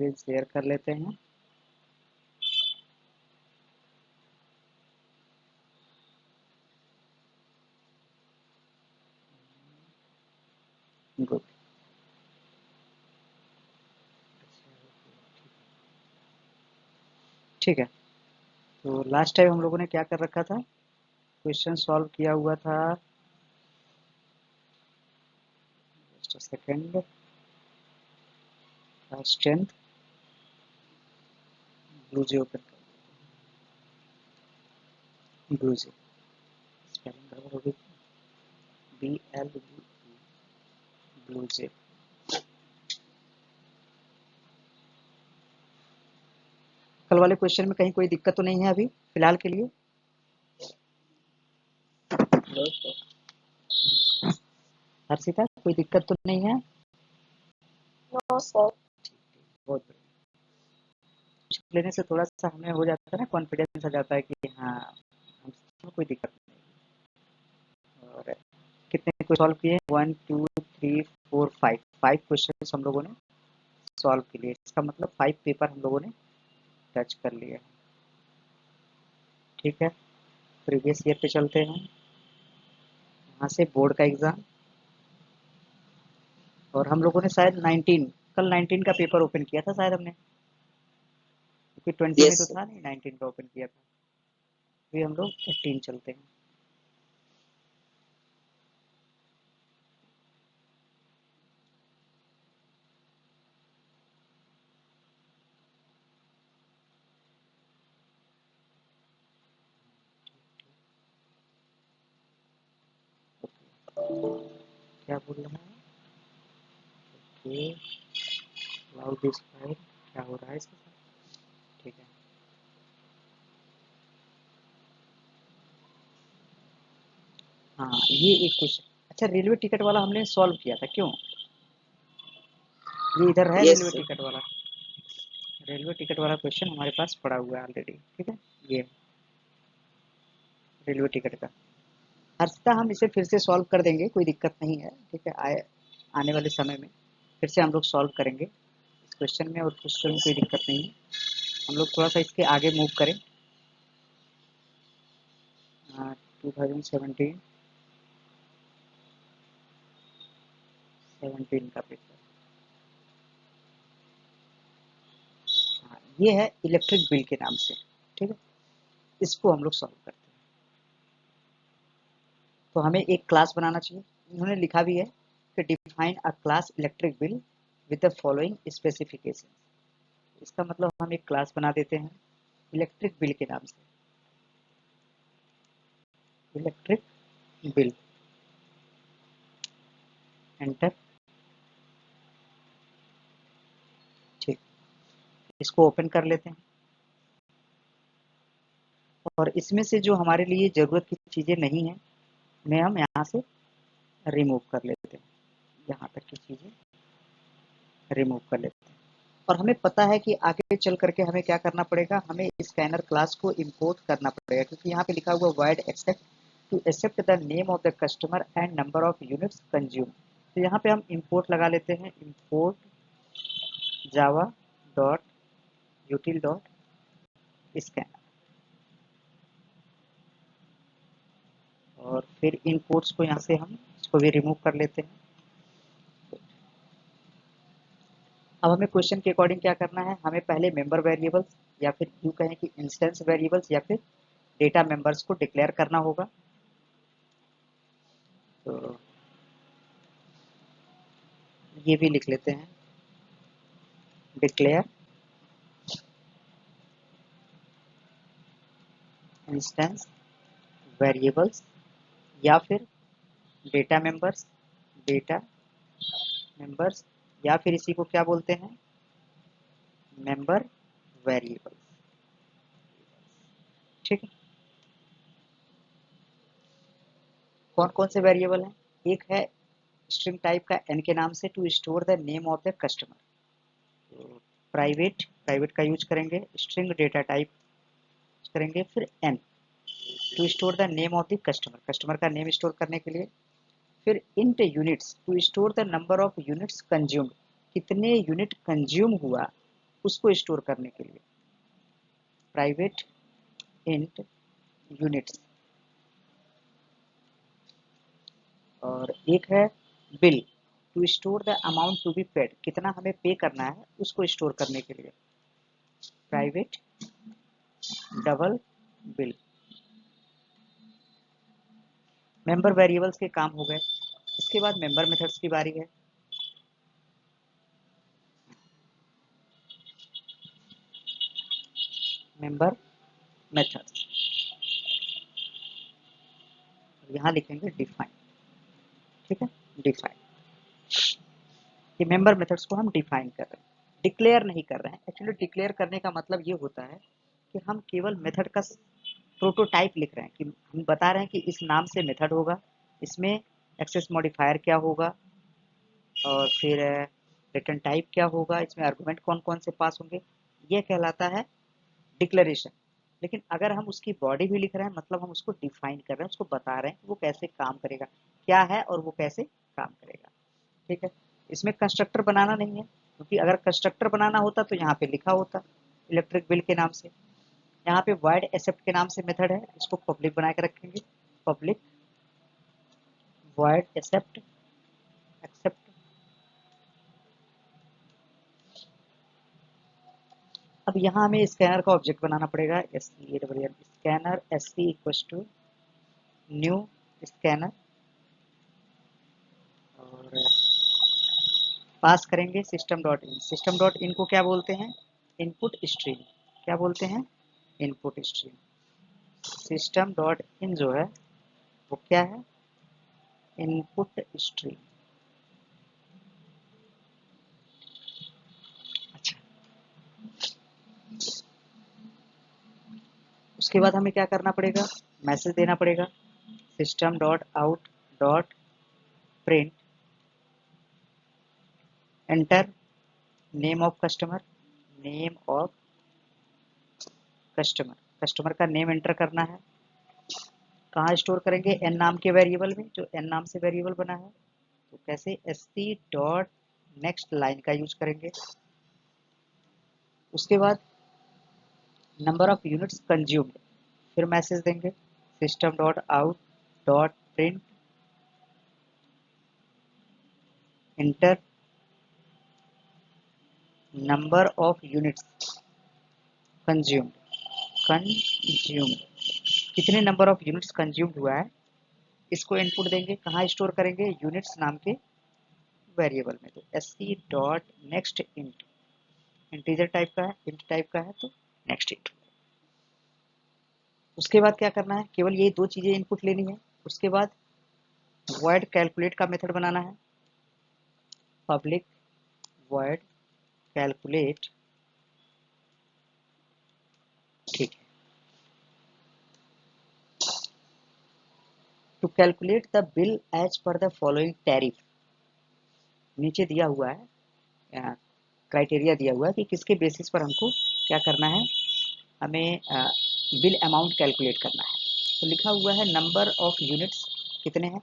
Screen share कर लेते हैं। गुड। ठीक है, तो लास्ट टाइम हम लोगों ने क्या कर रखा था, क्वेश्चन सॉल्व किया हुआ था। Just a second. Strength BlueJ open कर, ब्लूजे स्पेलिंग गड़बड़ हो गई, BL ब्लूजे। कल वाले क्वेश्चन में कहीं कोई दिक्कत तो नहीं है अभी फिलहाल के लिए? हर्षिता कोई दिक्कत तो नहीं है? No sir. बहुत बढ़िया। लेने से थोड़ा सा हमें हो जाता है ना, कॉन्फिडेंस आ जाता है कि हाँ हमको कोई दिक्कत नहीं। और कितने को सॉल्व किए? 1 2 3 4 5 क्वेश्चन हम लोगों ने सॉल्व किए। इसका मतलब 5 पेपर हम लोगों ने टच कर लिए। ठीक है, प्रीवियस ईयर पे चलते हैं। यहाँ से बोर्ड का एग्जाम, और हम लोगों ने शायद 19 कल 19 का पेपर ओपन किया था शायद हमने, क्योंकि 20 में तो था नहीं, 19 का ओपन किया था। अभी हम लोग 18 चलते हैं। क्या बोल रहा है? Okay, allow this file. क्या हो रहा है इसके साथ? ठीक है, हाँ ये एक क्वेश्चन। अच्छा, रेलवे टिकट वाला हमने सॉल्व किया था, क्यों? ये इधर है रेलवे टिकट वाला। रेलवे टिकट वाला क्वेश्चन हमारे पास पड़ा हुआ है ऑलरेडी। ठीक है, ये रेलवे टिकट का। हर्षिता हम इसे फिर से सॉल्व कर देंगे, कोई दिक्कत नहीं है। ठीक है, आने वाले समय में फिर से हम लोग सॉल्व करेंगे इस क्वेश्चन में, और क्वेश्चन में कोई दिक्कत नहीं है। हम लोग थोड़ा सा इसके आगे मूव करें। 2017 का पेपर। हाँ, ये है इलेक्ट्रिक बिल के नाम से। ठीक है, इसको हम लोग सॉल्व करते हैं। तो हमें एक क्लास बनाना चाहिए। इन्होंने लिखा भी है कि define a class electric bill with the following specification. इसका मतलब हम एक क्लास बना देते हैं इलेक्ट्रिक बिल के नाम से। Electric bill, enter. ठीक, इसको ओपन कर लेते हैं, और इसमें से जो हमारे लिए ज़रूरत की चीज़ें नहीं हैं उन्हें हम यहाँ से रिमूव कर लेते हैं। यहाँ तक की चीज़ें रिमूव कर लेते हैं। और हमें पता है कि आगे चल करके हमें क्या करना पड़ेगा, हमें स्कैनर क्लास को इंपोर्ट करना पड़ेगा, क्योंकि यहाँ पे लिखा हुआ void accept to accept the name of the customer and number of units consume. तो यहाँ पे हम इंपोर्ट लगा लेते हैं, import java dot util dot scanner, और फिर इन कोड्स को यहाँ से हम इसको भी रिमूव कर लेते हैं। अब हमें क्वेश्चन के अकॉर्डिंग क्या करना है, हमें पहले मेंबर वेरिएबल्स, या फिर यूँ कहें कि इंस्टेंस वेरिएबल्स, या फिर डेटा मेंबर्स को डिक्लेयर करना होगा। तो ये भी लिख लेते हैं, डिक्लेयर इंस्टेंस वेरिएबल्स, या फिर डेटा मेंबर्स, डेटा मेंबर्स, या फिर इसी को क्या बोलते हैं, मेंबर वेरिएबल्स। ठीक है, कौन कौन से वेरिएबल हैं? एक है स्ट्रिंग टाइप का एन के नाम से, to store the name of the customer. तो प्राइवेट का यूज करेंगे, स्ट्रिंग डेटा टाइप करेंगे, फिर N to store the name of the customer, customer का नेम स्टोर करने के लिए। फिर int units to store the number of units consumed, कितने यूनिट कंज्यूम हुआ उसको स्टोर करने के लिए प्राइवेट इंट यूनिट्स, और एक है bill to store the amount to be paid, कितना हमें पे करना है उसको स्टोर करने के लिए private double bill. Member variables के काम हो गए। इसके बाद मेंबर मेथड्स की बारी है। मेंबर मेथड्स, यहाँ लिखेंगे डिफाइन। ठीक है, डिफाइन। ये मेंबर मेथड्स को हम डिफाइन कर रहे हैं, डिक्लेयर नहीं कर रहे हैं। एक्चुअली डिक्लेयर करने का मतलब ये होता है कि हम केवल मेथड का प्रोटोटाइप लिख रहे हैं, कि हम बता रहे हैं कि इस नाम से मेथड होगा, इसमें एक्सेस मॉडिफायर क्या होगा, और फिर रिटर्न टाइप क्या होगा, इसमें आर्गुमेंट कौन कौन से पास होंगे, ये कहलाता है डिक्लेरेशन। लेकिन अगर हम उसकी बॉडी भी लिख रहे हैं, मतलब हम उसको डिफाइन कर रहे हैं, उसको बता रहे हैं कि वो कैसे काम करेगा, क्या है और वो कैसे काम करेगा। ठीक है, इसमें कंस्ट्रक्टर बनाना नहीं है, क्योंकि अगर कंस्ट्रक्टर बनाना होता तो यहाँ पे लिखा होता इलेक्ट्रिक बिल के नाम से। यहाँ पे वाइड एक्सेप्ट के नाम से मेथड है, इसको पब्लिक बना के रखेंगे, पब्लिक वाइड एक्सेप्ट एक्सेप्ट। अब यहाँ हमें स्कैनर का ऑब्जेक्ट बनाना पड़ेगा, scanner S equal to new scanner, और पास करेंगे system dot in. System dot in को क्या बोलते हैं, इनपुट स्ट्रीम। क्या बोलते हैं, input stream. System dot in जो है वो क्या है, इनपुट स्ट्रीम। अच्छा, उसके बाद हमें क्या करना पड़ेगा, मैसेज देना पड़ेगा system dot out dot print enter name of customer, name of customer. Customer का नेम एंटर करना है। कहाँ स्टोर करेंगे, एन नाम के वेरिएबल में, जो एन नाम से वेरिएबल बना है। तो कैसे, S T dot next line का यूज करेंगे। उसके बाद नंबर ऑफ यूनिट्स कंज्यूम्ड, फिर मैसेज देंगे system dot out dot print inter number of units consumed, consumed, कितने नंबर ऑफ यूनिट्स कंज्यूम्ड हुआ है, इसको इनपुट देंगे। कहाँ स्टोर करेंगे, यूनिट्स नाम के वेरिएबल में। तो S C dot next int, integer type का है, इंट टाइप का है, तो नेक्स्ट इंट। उसके बाद क्या करना है, केवल ये दो चीजें इनपुट लेनी है। उसके बाद वॉइड कैलकुलेट का मेथड बनाना है, पब्लिक वॉइड कैलकुलेट। ठीक है, to calculate the bill as per the following tariff. नीचे दिया हुआ है, क्राइटेरिया दिया हुआ है कि किसके बेसिस पर हमको क्या करना है, हमें बिल अमाउंट कैलकुलेट करना है। तो लिखा हुआ है नंबर ऑफ यूनिट्स कितने हैं,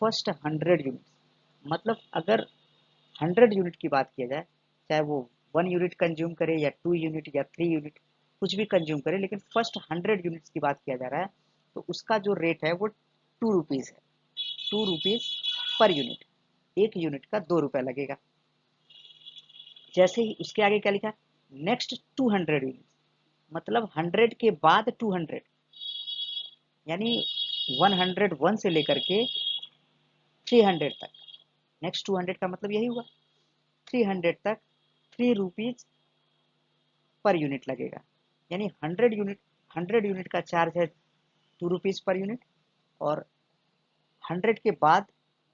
फर्स्ट 100 यूनिट्स। मतलब अगर 100 यूनिट की बात किया जाए, चाहे वो 1 यूनिट कंज्यूम करे या 2 यूनिट या 3 यूनिट, कुछ भी कंज्यूम करे, लेकिन फर्स्ट 100 यूनिट्स की बात किया जा रहा है, तो उसका जो रेट है वो 2 रुपीज़ है, 2 रुपीज़ पर यूनिट। एक यूनिट का 2 रुपये लगेगा। जैसे ही उसके आगे क्या लिखा है, नेक्स्ट 200 यूनिट, मतलब 100 के बाद 200, यानी 101 से लेकर के 300 तक, नेक्स्ट 200 का मतलब यही हुआ, 300 तक 3 रुपीज पर यूनिट लगेगा। यानी 100 यूनिट का चार्ज है 2 रुपीज पर यूनिट, और 100 के बाद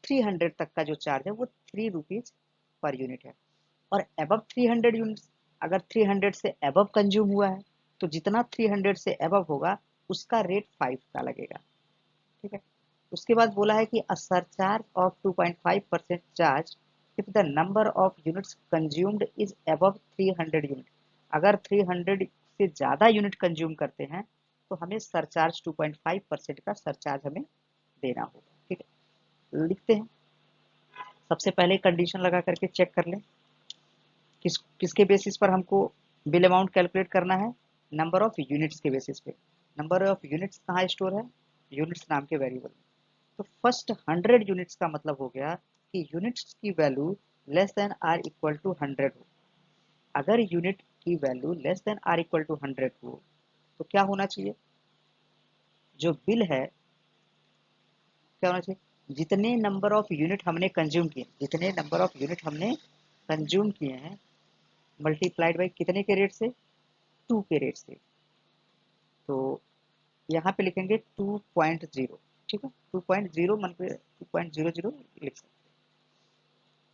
300 तक का जो चार्ज है वो 3 रुपीज पर यूनिट है। और अबव 300 यूनिट, अगर 300 से अबव कंज्यूम हुआ है, तो जितना 300 से अबव होगा उसका रेट 5 का लगेगा। ठीक है, उसके बाद बोला है कि a surcharge of 2.5% charge if the number of units consumed is above 300 unit. अगर 300 से ज़्यादा यूनिट कंज्यूम करते हैं तो हमें सरचार्ज 2.5% का सरचार्ज हमें देना होगा। ठीक है, लिखते हैं। सबसे पहले कंडीशन लगा करके चेक कर लें किसके बेसिस पर हमको बिल अमाउंट कैलकुलेट करना है नंबर ऑफ यूनिट्स के बेसिस पे। नंबर ऑफ यूनिट्स कहाँ स्टोर है, यूनिट्स नाम के वेरिएबल। तो फर्स्ट 100 यूनिट्स का मतलब हो गया कि यूनिट्स की value less than or equal to 100 हो। अगर यूनिट की value less than or equal to 100 हो तो क्या होना चाहिए, जो बिल है क्या होना चाहिए, जितने नंबर ऑफ यूनिट हमने कंज्यूम किए, जितने नंबर ऑफ यूनिट हमने कंज्यूम किए हैं मल्टीप्लाइड बाई कितने के रेट से, 2 के रेट से। तो यहाँ पे लिखेंगे 2.0, ठीक है, 2.0 मन पे 2.00 लिख सकते हैं,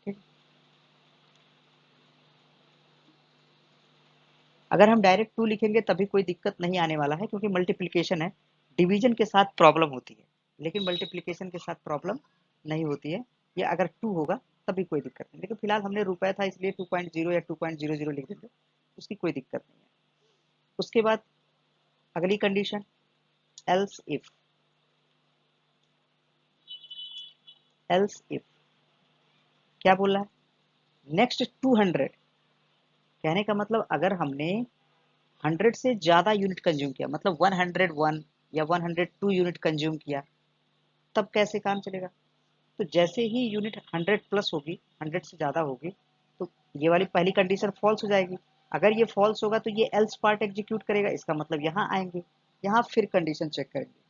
ठीक। अगर हम डायरेक्ट 2 लिखेंगे तभी कोई दिक्कत नहीं आने वाला है, क्योंकि मल्टीप्लिकेशन है, डिवीजन के साथ प्रॉब्लम होती है, लेकिन मल्टीप्लिकेशन के साथ प्रॉब्लम नहीं होती है। ये अगर 2 होगा तभी कोई दिक्कत नहीं, लेकिन फिलहाल हमने रुपए था इसलिए 2.0 या 2.00 लिख देंगे, उसकी कोई दिक्कत नहीं है। उसके बाद अगली condition else if, else if क्या बोल रहा है, नेक्स्ट 200, कहने का मतलब अगर हमने 100 से ज़्यादा यूनिट कंज्यूम किया, मतलब 101 या 102 यूनिट कंज्यूम किया, तब कैसे काम चलेगा। तो जैसे ही यूनिट 100 प्लस होगी, 100 से ज़्यादा होगी, तो ये वाली पहली कंडीशन फॉल्स हो जाएगी। अगर ये फॉल्स होगा तो ये एल्स पार्ट एग्जीक्यूट करेगा, इसका मतलब यहाँ आएंगे, यहाँ फिर कंडीशन चेक करेंगे।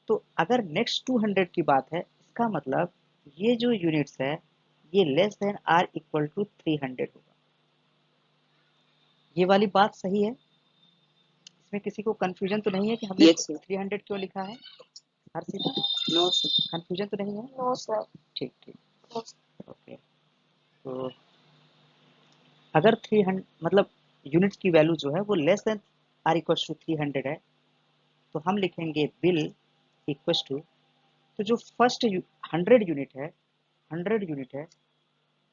तो अगर नेक्स्ट 200 की बात है, इसका मतलब ये जो यूनिट्स है ये less than or equal to 300 होगा। ये वाली बात सही है, इसमें किसी को कंफ्यूजन तो नहीं है कि हमने 300 क्यों लिखा है, हर सीधा नो सर, कंफ्यूजन तो नहीं है। नो सर, ठीक ठीक, ओके। तो अगर 300 मतलब यूनिट की वैल्यू जो है वो less than or equal to 300 है, तो हम लिखेंगे बिल इक्वल टू, तो जो फर्स्ट 100 यूनिट है, 100 यूनिट है,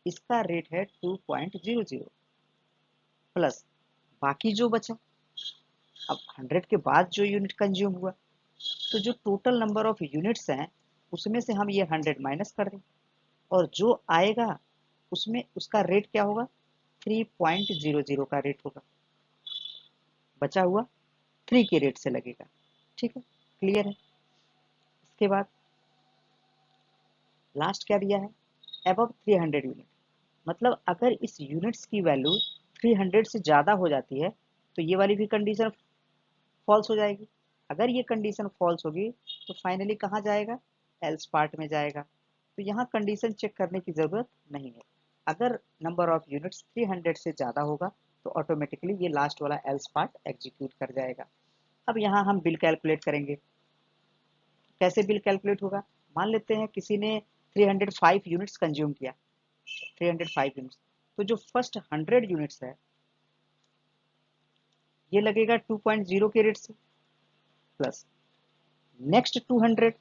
इसका रेट है 2.00 प्लस बाकी जो बचा, अब 100 के बाद जो यूनिट कंज्यूम हुआ, तो जो टोटल नंबर ऑफ यूनिट्स हैं उसमें से हम ये 100 माइनस कर दें, और जो आएगा उसमें उसका रेट क्या होगा, 3.00 का रेट होगा, बचा हुआ 3 के रेट से लगेगा, ठीक है, क्लियर है। इसके बाद लास्ट क्या दिया है, अबव 300 यूनिट, मतलब अगर इस यूनिट्स की वैल्यू 300 से ज़्यादा हो जाती है तो ये वाली भी कंडीशन फॉल्स हो जाएगी। अगर ये कंडीशन फॉल्स होगी तो फाइनली कहाँ जाएगा, एल्स पार्ट में जाएगा। तो यहाँ कंडीशन चेक करने की ज़रूरत नहीं है, अगर नंबर ऑफ यूनिट्स 300 से ज़्यादा होगा तो ऑटोमेटिकली ये लास्ट वाला एल्स पार्ट एग्जीक्यूट कर जाएगा। अब यहाँ हम बिल कैलकुलेट करेंगे, कैसे बिल कैलकुलेट होगा, मान लेते हैं किसी ने 305 यूनिट्स कंज्यूम किया, 305 यूनिट्स, तो जो फर्स्ट 100 यूनिट्स है ये लगेगा 2.0 के रेट से, प्लस नेक्स्ट 200,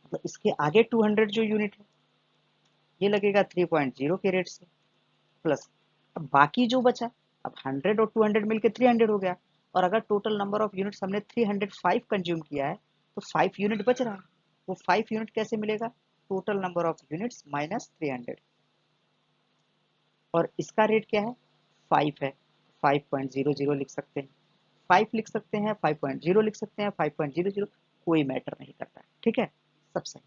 मतलब इसके आगे 200 जो यूनिट है ये लगेगा 3.0 के रेट से, प्लस अब बाकी जो बचा, अब 100 और 200 मिलकर 300 हो गया, और अगर टोटल नंबर ऑफ यूनिट्स हमने 305 कंज्यूम किया है तो 5 यूनिट बच रहा है, वो 5 यूनिट कैसे मिलेगा, total number of units minus 300, और इसका रेट क्या है 5 है, 5.00 लिख सकते हैं, 5 लिख सकते हैं, 5.0 लिख सकते हैं, 5.00, कोई मैटर नहीं करता है, ठीक है, सब सही।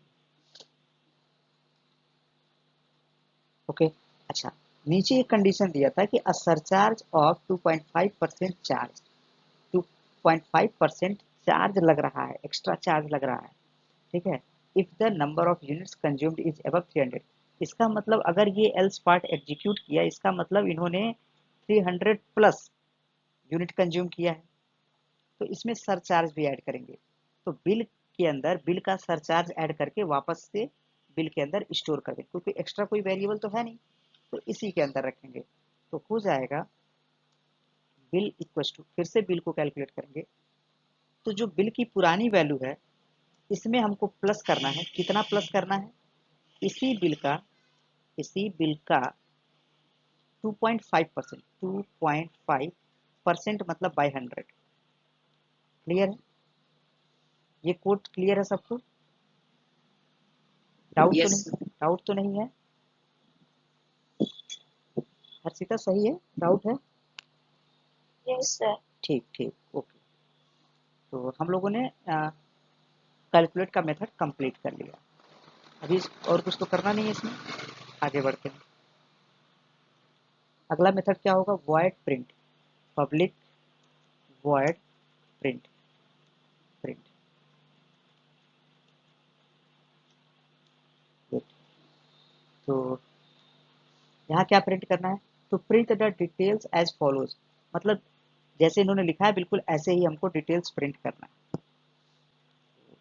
ओके, अच्छा, नीचे एक कंडीशन दिया था कि a surcharge of 2.5% charge, 2.5% charge लग रहा है, एक्स्ट्रा चार्ज लग रहा है, ठीक है, if the number of units consumed is above 300, इसका मतलब अगर ये एल्स पार्ट एग्जीक्यूट किया, इसका मतलब इन्होंने 300 प्लस यूनिट कंज्यूम किया है, तो इसमें सरचार्ज भी ऐड करेंगे, तो बिल के अंदर बिल का सरचार्ज ऐड करके वापस से बिल के अंदर स्टोर कर देंगे, क्योंकि एक्स्ट्रा कोई वेरिएबल तो है नहीं, तो इसी के अंदर रखेंगे, तो हो जाएगा बिल इक्वल टू, फिर से बिल को कैलकुलेट करेंगे, तो जो बिल की पुरानी वैल्यू है इसमें हमको प्लस करना है, कितना प्लस करना है, इसी बिल का, इसी बिल का 2.5%, 2.5% मतलब बाई 100, क्लियर है, ये कोड क्लियर है सबको, डाउट तो नहीं, डाउट तो नहीं है, हर्षिता सही है, डाउट है, Yes, sir. ठीक ठीक, ओके। तो हम लोगों ने कैलकुलेट का मेथड कंप्लीट कर लिया। अभी और कुछ तो करना नहीं है इसमें, आगे बढ़ते हैं। अगला मेथड क्या होगा? Void print, public void print, print. तो यहाँ क्या प्रिंट करना है? तो print the details as follows, मतलब जैसे इन्होंने लिखा है बिल्कुल ऐसे ही हमको डिटेल्स प्रिंट करना है।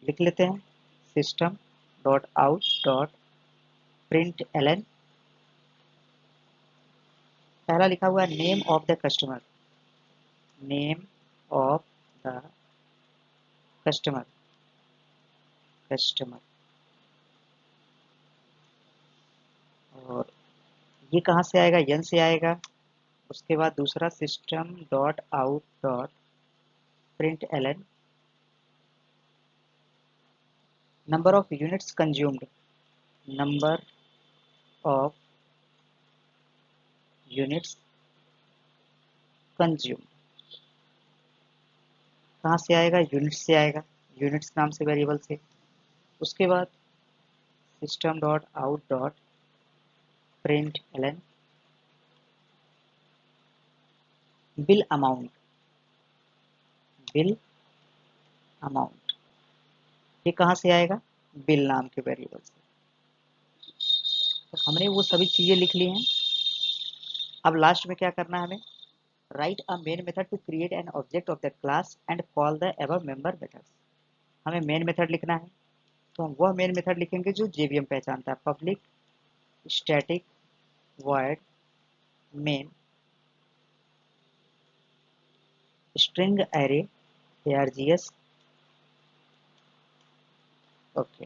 लिख लेते हैं system dot out dot println. पहला लिखा हुआ है name of the customer, name of the customer, customer. और ये कहाँ से आएगा? यन से आएगा। उसके बाद दूसरा system dot out dot println number of units consumed, number of units consume. कहाँ से आएगा? यूनिट्स से आएगा, यूनिट्स नाम से वेरिएबल से। उसके बाद system dot out dot println bill amount, bill amount. ये कहाँ से आएगा? बिल नाम के वेरिएबल से। तो हमने वो सभी चीज़ें लिख ली हैं। अब लास्ट में क्या करना है हमें? Write a main method to create an object of the class and call the above member methods. हमें मेन मेथड लिखना है, तो हम वह मेन मेथड लिखेंगे जो जेवीएम पहचानता है। Public static void main string array args। Okay,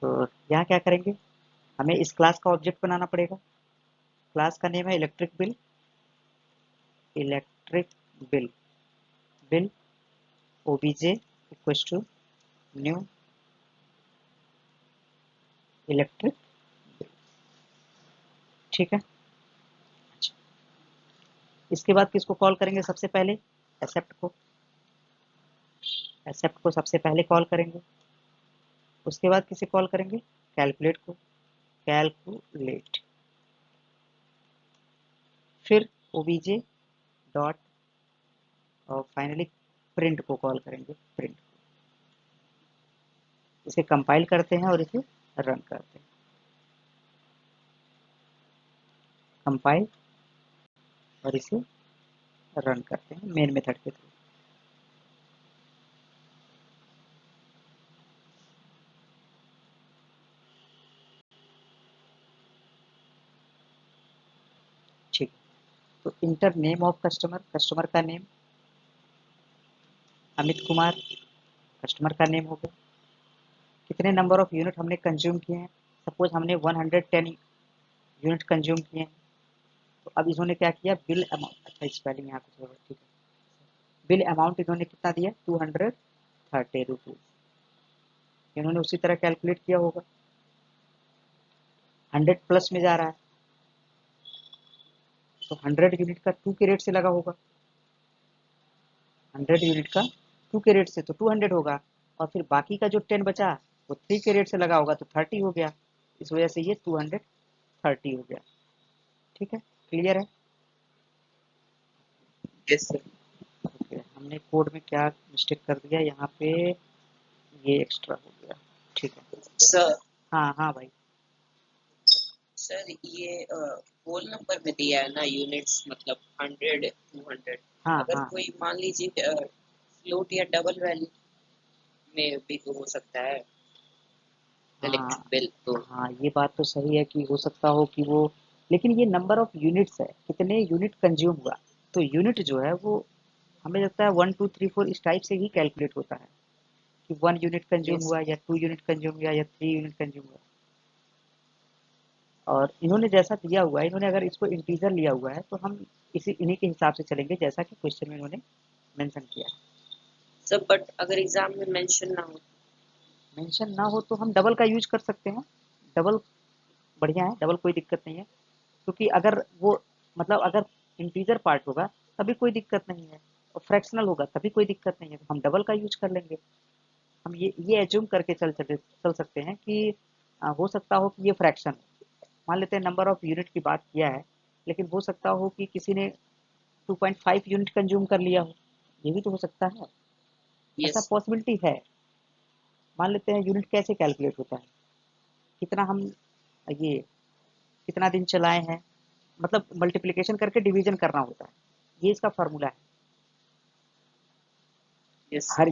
तो यहाँ क्या करेंगे? हमें इस क्लास का ऑब्जेक्ट बनाना पड़ेगा। क्लास का नेम है electric bill, electric bill, bill OBJ equals to new electric bill. ठीक है। अच्छा, इसके बाद किसको कॉल करेंगे? सबसे पहले एक्सेप्ट को, एक्सेप्ट को सबसे पहले कॉल करेंगे। उसके बाद किसे कॉल करेंगे? कैलकुलेट को, कैलकुलेट। फिर ओबीजे डॉट और फाइनली प्रिंट को कॉल करेंगे, प्रिंट। इसे कंपाइल करते हैं और इसे रन करते हैं। कंपाइल और इसे रन करते हैं मेन मेथड के थ्रू। ठीक, तो inter name of customer, customer का नेम अमित कुमार, कस्टमर का नेम हो गया। कितने नंबर ऑफ यूनिट हमने कंज्यूम किए हैं? सपोज हमने 110 यूनिट कंज्यूम किए हैं। तो अब इन्होंने क्या किया? बिल अमाउंट, अच्छा स्पेलिंग यहाँ कुछ होगा, ठीक है। बिल अमाउंट इन्होंने कितना दिया? 230 रुपीज। इन्होंने उसी तरह कैलकुलेट किया होगा, 100 प्लस में जा रहा है, तो 100 यूनिट का 2 के रेट से लगा होगा। 100 यूनिट का 2 के रेट से तो 200 होगा, और फिर बाकी का जो 10 बचा वो 3 के रेट से लगा होगा तो 30 हो गया। इस वजह से ये 230 हो गया। ठीक है, क्लियर है? Yes sir. ओके, हमने कोड में क्या मिस्टेक कर दिया यहाँ पे, ये एक्स्ट्रा हो गया। ठीक है सर, हाँ हाँ भाई। सर ये होल नंबर में दिया है ना यूनिट्स, मतलब 100 200। हाँ अगर हाँ कोई मान लीजिए फ्लोट या डबल वैल्यू में भी तो हो सकता है हाँ इलेक्ट्रिक बिल तो। हाँ, ये बात तो सही है कि हो सकता हो कि वो, लेकिन ये नंबर ऑफ यूनिट्स है, कितने यूनिट कंज्यूम हुआ। तो यूनिट जो है वो हमें लगता है 1 2 3 4 इस टाइप से ही कैलकुलेट होता है कि 1 यूनिट कंज्यूम यस हुआ या 2 यूनिट कंज्यूम हुआ या 3 यूनिट कंज्यूम हुआ। और इन्होंने जैसा दिया हुआ है, इन्होंने अगर इसको इंटीजर लिया हुआ है तो हम इसी इन्हीं के हिसाब से चलेंगे जैसा कि क्वेश्चन में इन्होंने मेंशन किया है। सर बट अगर एग्जाम में मेंशन ना हो। मेंशन ना हो तो हम डबल का यूज कर सकते हैं। डबल बढ़िया है, डबल कोई दिक्कत नहीं है, क्योंकि अगर वो मतलब अगर इंटीजर पार्ट होगा तभी कोई दिक्कत नहीं है, और फ्रैक्शनल होगा तभी कोई दिक्कत नहीं है, तो हम डबल का यूज कर लेंगे। हम ये एज्यूम करके चल सकते हैं कि हो सकता हो कि ये फ्रैक्शन, मान लेते हैं नंबर ऑफ यूनिट की बात किया है, लेकिन हो सकता हो कि किसी ने 2.5 यूनिट कंज्यूम कर लिया हो, ये भी तो हो सकता है, ऐसा यस पॉसिबिलिटी है। मान लेते हैं यूनिट कैसे कैलकुलेट होता है, कितना हम ये कितना दिन चलाए हैं, मतलब मल्टीप्लिकेशन करके डिवीजन करना होता है, ये इसका फार्मूला है, यस हर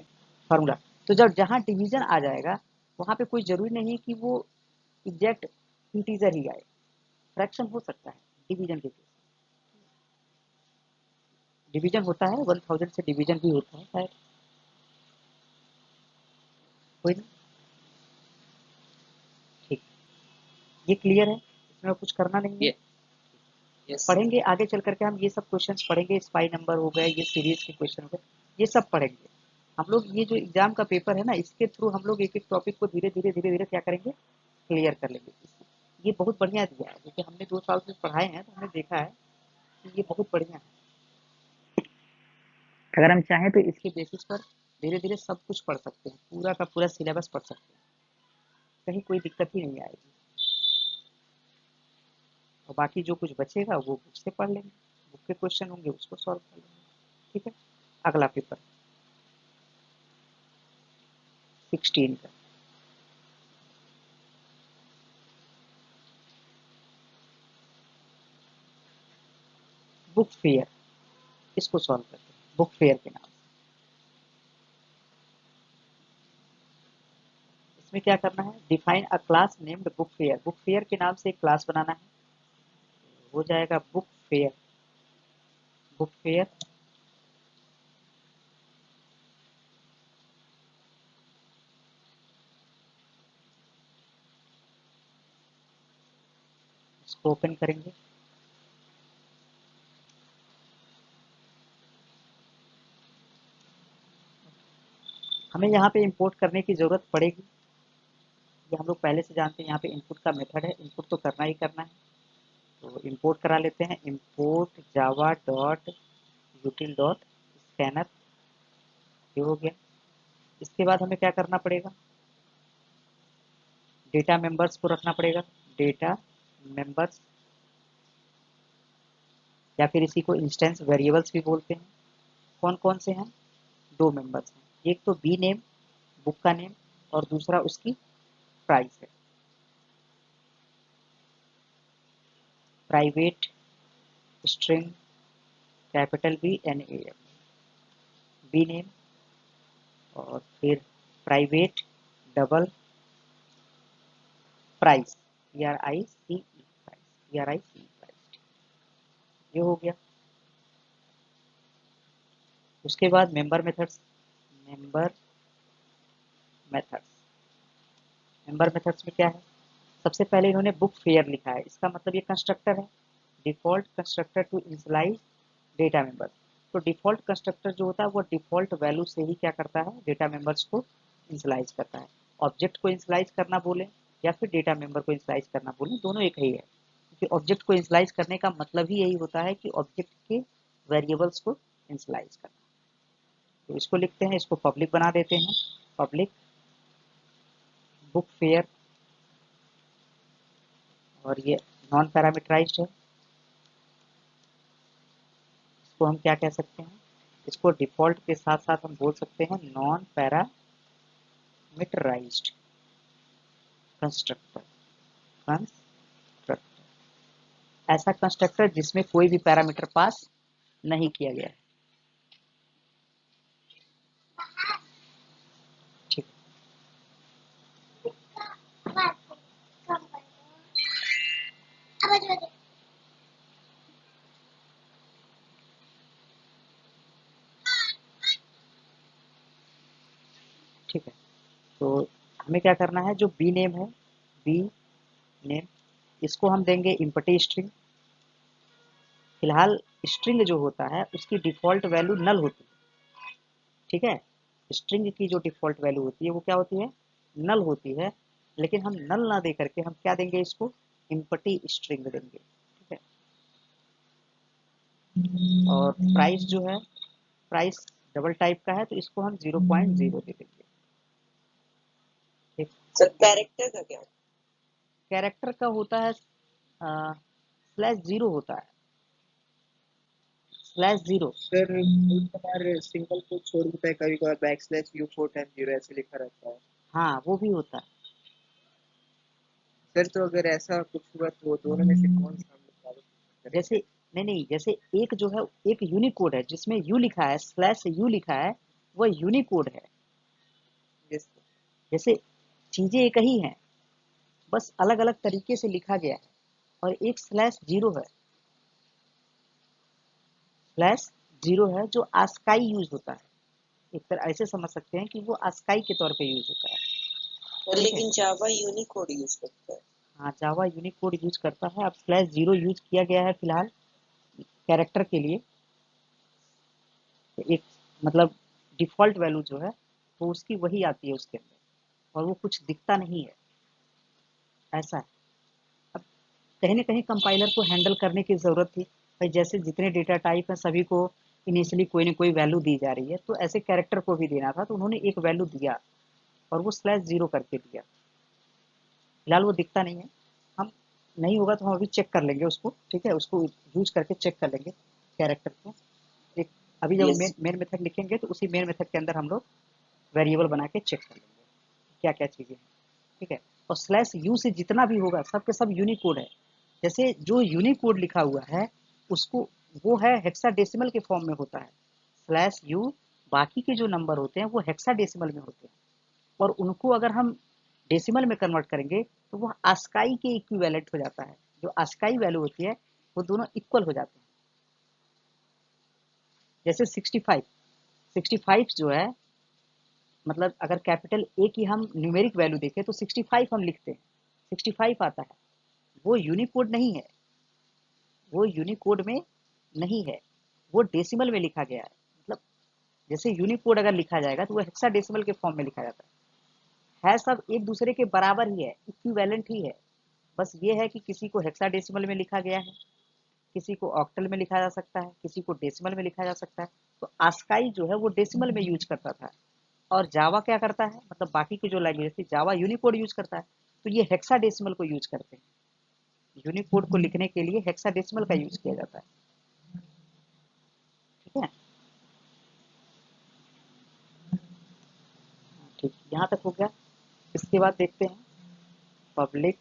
फार्मूला। तो जब जहाँ डिवीजन आ जाएगा वहाँ पे कोई जरूरी नहीं कि वो एग्जैक्ट इंटीजर ही आए, फ्रैक्शन हो सकता है डिवीजन के केस। डिवीजन होता है 1000 से डिवीजन भी होता है शायद, कोई नहीं, ठीक, ये क्लियर है, इसमें कुछ करना नहीं है। यस पढ़ेंगे आगे चल करके, हम ये सब क्वेश्चन पढ़ेंगे, स्पाई नंबर हो गए, ये सीरीज के क्वेश्चन हो गए, ये सब पढ़ेंगे हम लोग। ये जो एग्जाम का पेपर है ना, इसके थ्रू हम लोग एक एक टॉपिक को धीरे धीरे धीरे धीरे क्या करेंगे, क्लियर कर लेंगे। ये बहुत बढ़िया दिया है, क्योंकि हमने 2 साल से पढ़ाए हैं, तो हमने देखा है कि ये बहुत बढ़िया है। अगर हम चाहें तो इसके बेसिस पर धीरे धीरे सब कुछ पढ़ सकते हैं, पूरा का पूरा सिलेबस पढ़ सकते हैं, कहीं कोई दिक्कत ही नहीं आएगी। और बाकी जो कुछ बचेगा वो बुक से पढ़ लेंगे, बुक के क्वेश्चन होंगे उसको सॉल्व कर लेंगे, ठीक है। अगला पेपर 16 का, बुक फेयर, इसको सॉल्व करते हैं बुक फेयर के नाम से। इसमें क्या करना है, define a class named book fare, book fair के नाम से एक क्लास बनाना है, हो जाएगा बुक फेयर। बुक फेयर इसको ओपन करेंगे, हमें यहाँ पे इंपोर्ट करने की जरूरत पड़ेगी, ये हम लोग पहले से जानते हैं। यहाँ पे इनपुट का मेथड है, इनपुट तो करना ही करना है, तो इंपोर्ट करा लेते हैं। Import java dot util dot scanner, ये हो गया। इसके बाद हमें क्या करना पड़ेगा, डेटा मेंबर्स को रखना पड़ेगा, डेटा मेंबर्स, या फिर इसी को इंस्टेंस वेरिएबल्स भी बोलते हैं। कौन कौन से हैं, 2 मेंबर्स हैं, एक तो बी नेम, बुक का नेम, और दूसरा उसकी प्राइस है। Private string capital B N A M, B name, और फिर private double price, P R I C E, price, P R I C E, price, ये हो गया। उसके बाद member methods, member methods, member methods में क्या है, सबसे पहले इन्होंने बुक फेयर लिखा है, इसका मतलब ये कंस्ट्रक्टर है, default constructor to initialise data member. तो डिफॉल्ट कंस्ट्रक्टर जो होता है वो डिफॉल्ट वैल्यू से ही क्या करता है, डेटा मेंबर्स को इनिशियलाइज करता है। ऑब्जेक्ट को इनिशियलाइज करना बोले या फिर डेटा मेंबर को इनिशियलाइज करना बोले, दोनों एक ही है, क्योंकि ऑब्जेक्ट को इनिशियलाइज करने का मतलब ही यही होता है कि ऑब्जेक्ट के वेरिएबल्स को इनिशियलाइज करना। तो इसको लिखते हैं, इसको पब्लिक बना देते हैं, पब्लिक बुक फेयर, और ये नॉन पैरामीटराइज्ड है, इसको हम क्या कह सकते हैं, इसको डिफॉल्ट के साथ साथ हम बोल सकते हैं नॉन पैरामीटराइज्ड कंस्ट्रक्टर। कंस्ट्रक्टर ऐसा कंस्ट्रक्टर जिसमें कोई भी पैरामीटर पास नहीं किया गया है, ठीक, ठीक है। तो हमें क्या करना है, जो बी नेम है, बी नेम, इसको हम देंगे इम्पटी स्ट्रिंग। फिलहाल स्ट्रिंग जो होता है उसकी डिफॉल्ट वैल्यू नल होती है, ठीक है। स्ट्रिंग की जो डिफॉल्ट वैल्यू होती है वो क्या होती है, नल होती है, लेकिन हम नल ना दे करके हम क्या देंगे, इसको इम्पटी स्ट्रिंग देंगे, ठीक है। और प्राइस जो है, प्राइस डबल टाइप का है तो इसको हम 0.0 दे देंगे। ठीक, सर कैरेक्टर का क्या? कैरेक्टर का होता है /0 होता है, /0। सर कई बार सिंगल को छोड़ देता है, कभी कभार \U410 ऐसे लिखा रहता है। हाँ वो भी होता है। सर तो अगर ऐसा कुछ हुआ तो दोनों में से कौन सा हम लोग ज्यादा prefer करेंगे? जैसे नहीं, जैसे एक जो है एक यूनिकोड है जिसमें यू लिखा है, /U लिखा है, वह यूनिकोड है। Yes, sir. जैसे चीजें एक ही हैं, बस अलग अलग तरीके से लिखा गया है। और एक /0 है, /0 है जो आस्काई यूज होता है। एक तरह ऐसे समझ सकते हैं कि वो आस्काई के तौर पे यूज होता है। सर लेकिन जावा यूनिकोड यूज करता है। हाँ, जावा यूनिकोड यूज करता है। अब /0 यूज किया गया है फिलहाल कैरेक्टर के लिए। एक मतलब डिफ़ॉल्ट वैल्यू जो है वो उसकी वही आती है उसके अंदर, और वो कुछ दिखता नहीं है, ऐसा है। अब कहीं न कहीं कंपाइलर को हैंडल करने की ज़रूरत थी। भाई जैसे जितने डेटा टाइप हैं सभी को इनिशियली कोई न कोई वैल्यू दी जा रही है, तो ऐसे कैरेक्टर को भी देना था, तो उन्होंने एक वैल्यू दिया और वो /0 करके दिया। फिलहाल वो दिखता नहीं है। हम नहीं होगा तो हम अभी चेक कर लेंगे उसको, ठीक है? उसको यूज़ करके चेक कर लेंगे कैरेक्टर को। एक अभी जब यस। मेन मेथड लिखेंगे तो उसी मेन मेथड के अंदर हम लोग वेरिएबल बना के चेक कर लेंगे क्या क्या चीज़ें हैं, ठीक है? और /U से जितना भी होगा सब के सब यूनिकोड है। जैसे जो यूनिकोड लिखा हुआ है उसको, वो है हेक्साडेसिमल के फॉर्म में होता है /U। बाकी के जो नंबर होते हैं वो हेक्साडेसिमल में होते हैं, और उनको अगर हम डेसिमल में कन्वर्ट करेंगे तो वो आस्काई के इक्विवेलेंट हो जाता है। जो आस्काई वैल्यू होती है वो दोनों इक्वल हो जाते हैं। जैसे 65 जो है, मतलब अगर कैपिटल ए की हम न्यूमेरिक वैल्यू देखें तो 65 हम लिखते हैं, 65 आता है। वो यूनिकोड नहीं है, वो यूनिकोड में नहीं है, वो डेसिमल में लिखा गया है। मतलब जैसे यूनिकोड अगर लिखा जाएगा तो वो हेक्साडेसिमल के फॉर्म में लिखा जाता है। सब एक दूसरे के बराबर ही है, इक्विवेलेंट ही है। बस ये है कि किसी को हेक्साडेसिमल में लिखा गया है, किसी को ऑक्टल में लिखा जा सकता है, किसी को डेसिमल में लिखा जा सकता है। तो आस्काई जो है वो डेसिमल में यूज करता था, और जावा क्या करता है, मतलब बाकी की जो लैंग्वेज थी, जावा यूनिकोड यूज करता है, तो ये हेक्साडेसिमल को यूज करते हैं। यूनिकोड को लिखने के लिए हेक्साडेसिमल का यूज किया जाता है, ठीक है? ठीक, यहाँ तक हो गया। इसके बाद देखते हैं पब्लिक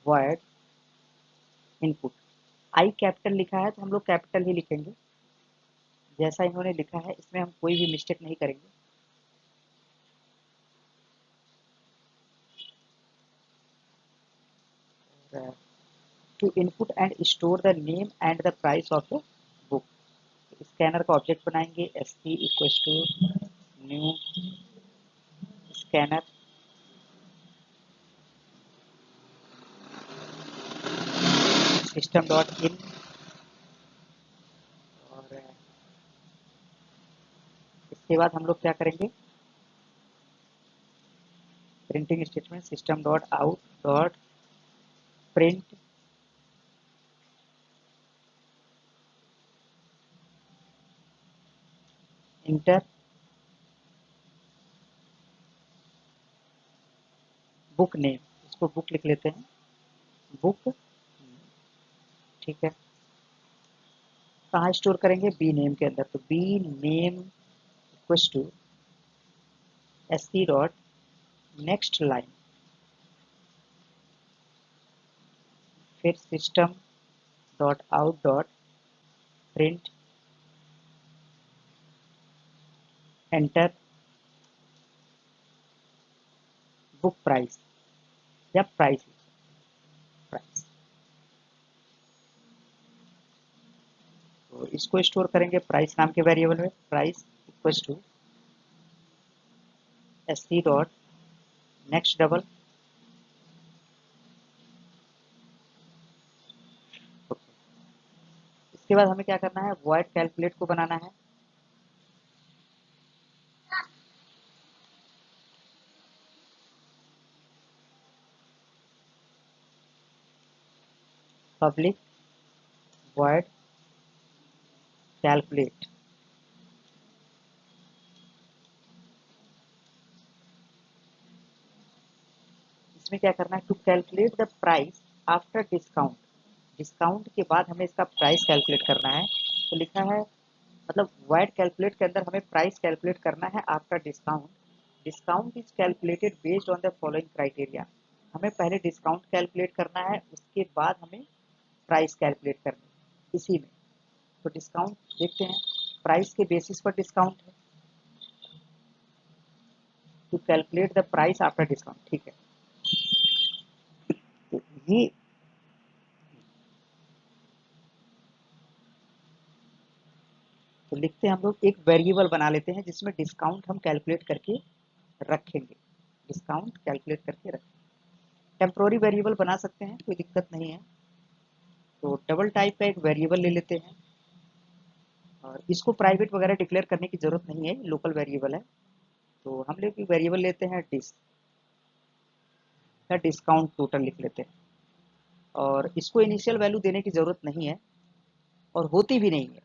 वॉइड इनपुट। आई कैपिटल लिखा है तो हम लोग कैपिटल ही लिखेंगे, जैसा इन्होंने लिखा है इसमें हम कोई भी मिस्टेक नहीं करेंगे। To input and store the name and the price of the book. Scanner का ऑब्जेक्ट बनाएंगे, sc equals to new scanner, system dot in, और इसके बाद हम लोग क्या करेंगे, printing statement system dot out dot print enter book name. इसको बुक लिख लेते हैं, बुक, ठीक है? कहाँ स्टोर करेंगे, बी नेम के अंदर, तो B name equals to sc dot next line, फिर system dot out dot print enter book price या प्राइस, प्राइस। तो इसको स्टोर करेंगे प्राइस नाम के वेरिएबल में, price equals to sc dot next double, इसके बाद हमें क्या करना है, वॉइड कैलकुलेट को बनाना है। पब्लिक वॉइड कैलकुलेट, इसमें क्या करना है, to calculate the price after discount, discount के बाद हमें इसका प्राइस कैलकुलेट करना है। तो लिखा है मतलब वाइड कैलकुलेट के अंदर हमें प्राइस कैलकुलेट करना है after discount. Discount is calculated based on the following criteria, हमें पहले डिस्काउंट कैलकुलेट करना है, उसके बाद हमें प्राइस कैलकुलेट करनी है इसी में। तो डिस्काउंट देखते हैं, प्राइस के बेसिस पर डिस्काउंट है, to calculate the price after discount, ठीक है। तो ये तो लिखते हैं हम लोग, एक वेरिएबल बना लेते हैं जिसमें डिस्काउंट हम कैलकुलेट करके रखेंगे, डिस्काउंट कैलकुलेट करके रखेंगे। टेम्पोररी वेरिएबल बना सकते हैं, कोई दिक्कत नहीं है। तो डबल टाइप का एक वेरिएबल ले लेते हैं और इसको प्राइवेट वगैरह डिक्लेयर करने की जरूरत नहीं है, लोकल वेरिएबल है। तो हम लोग वेरिएबल लेते हैं डिस्काउंट टोटल लिख लेते हैं, और इसको इनिशियल वैल्यू देने की जरूरत नहीं है और होती भी नहीं है।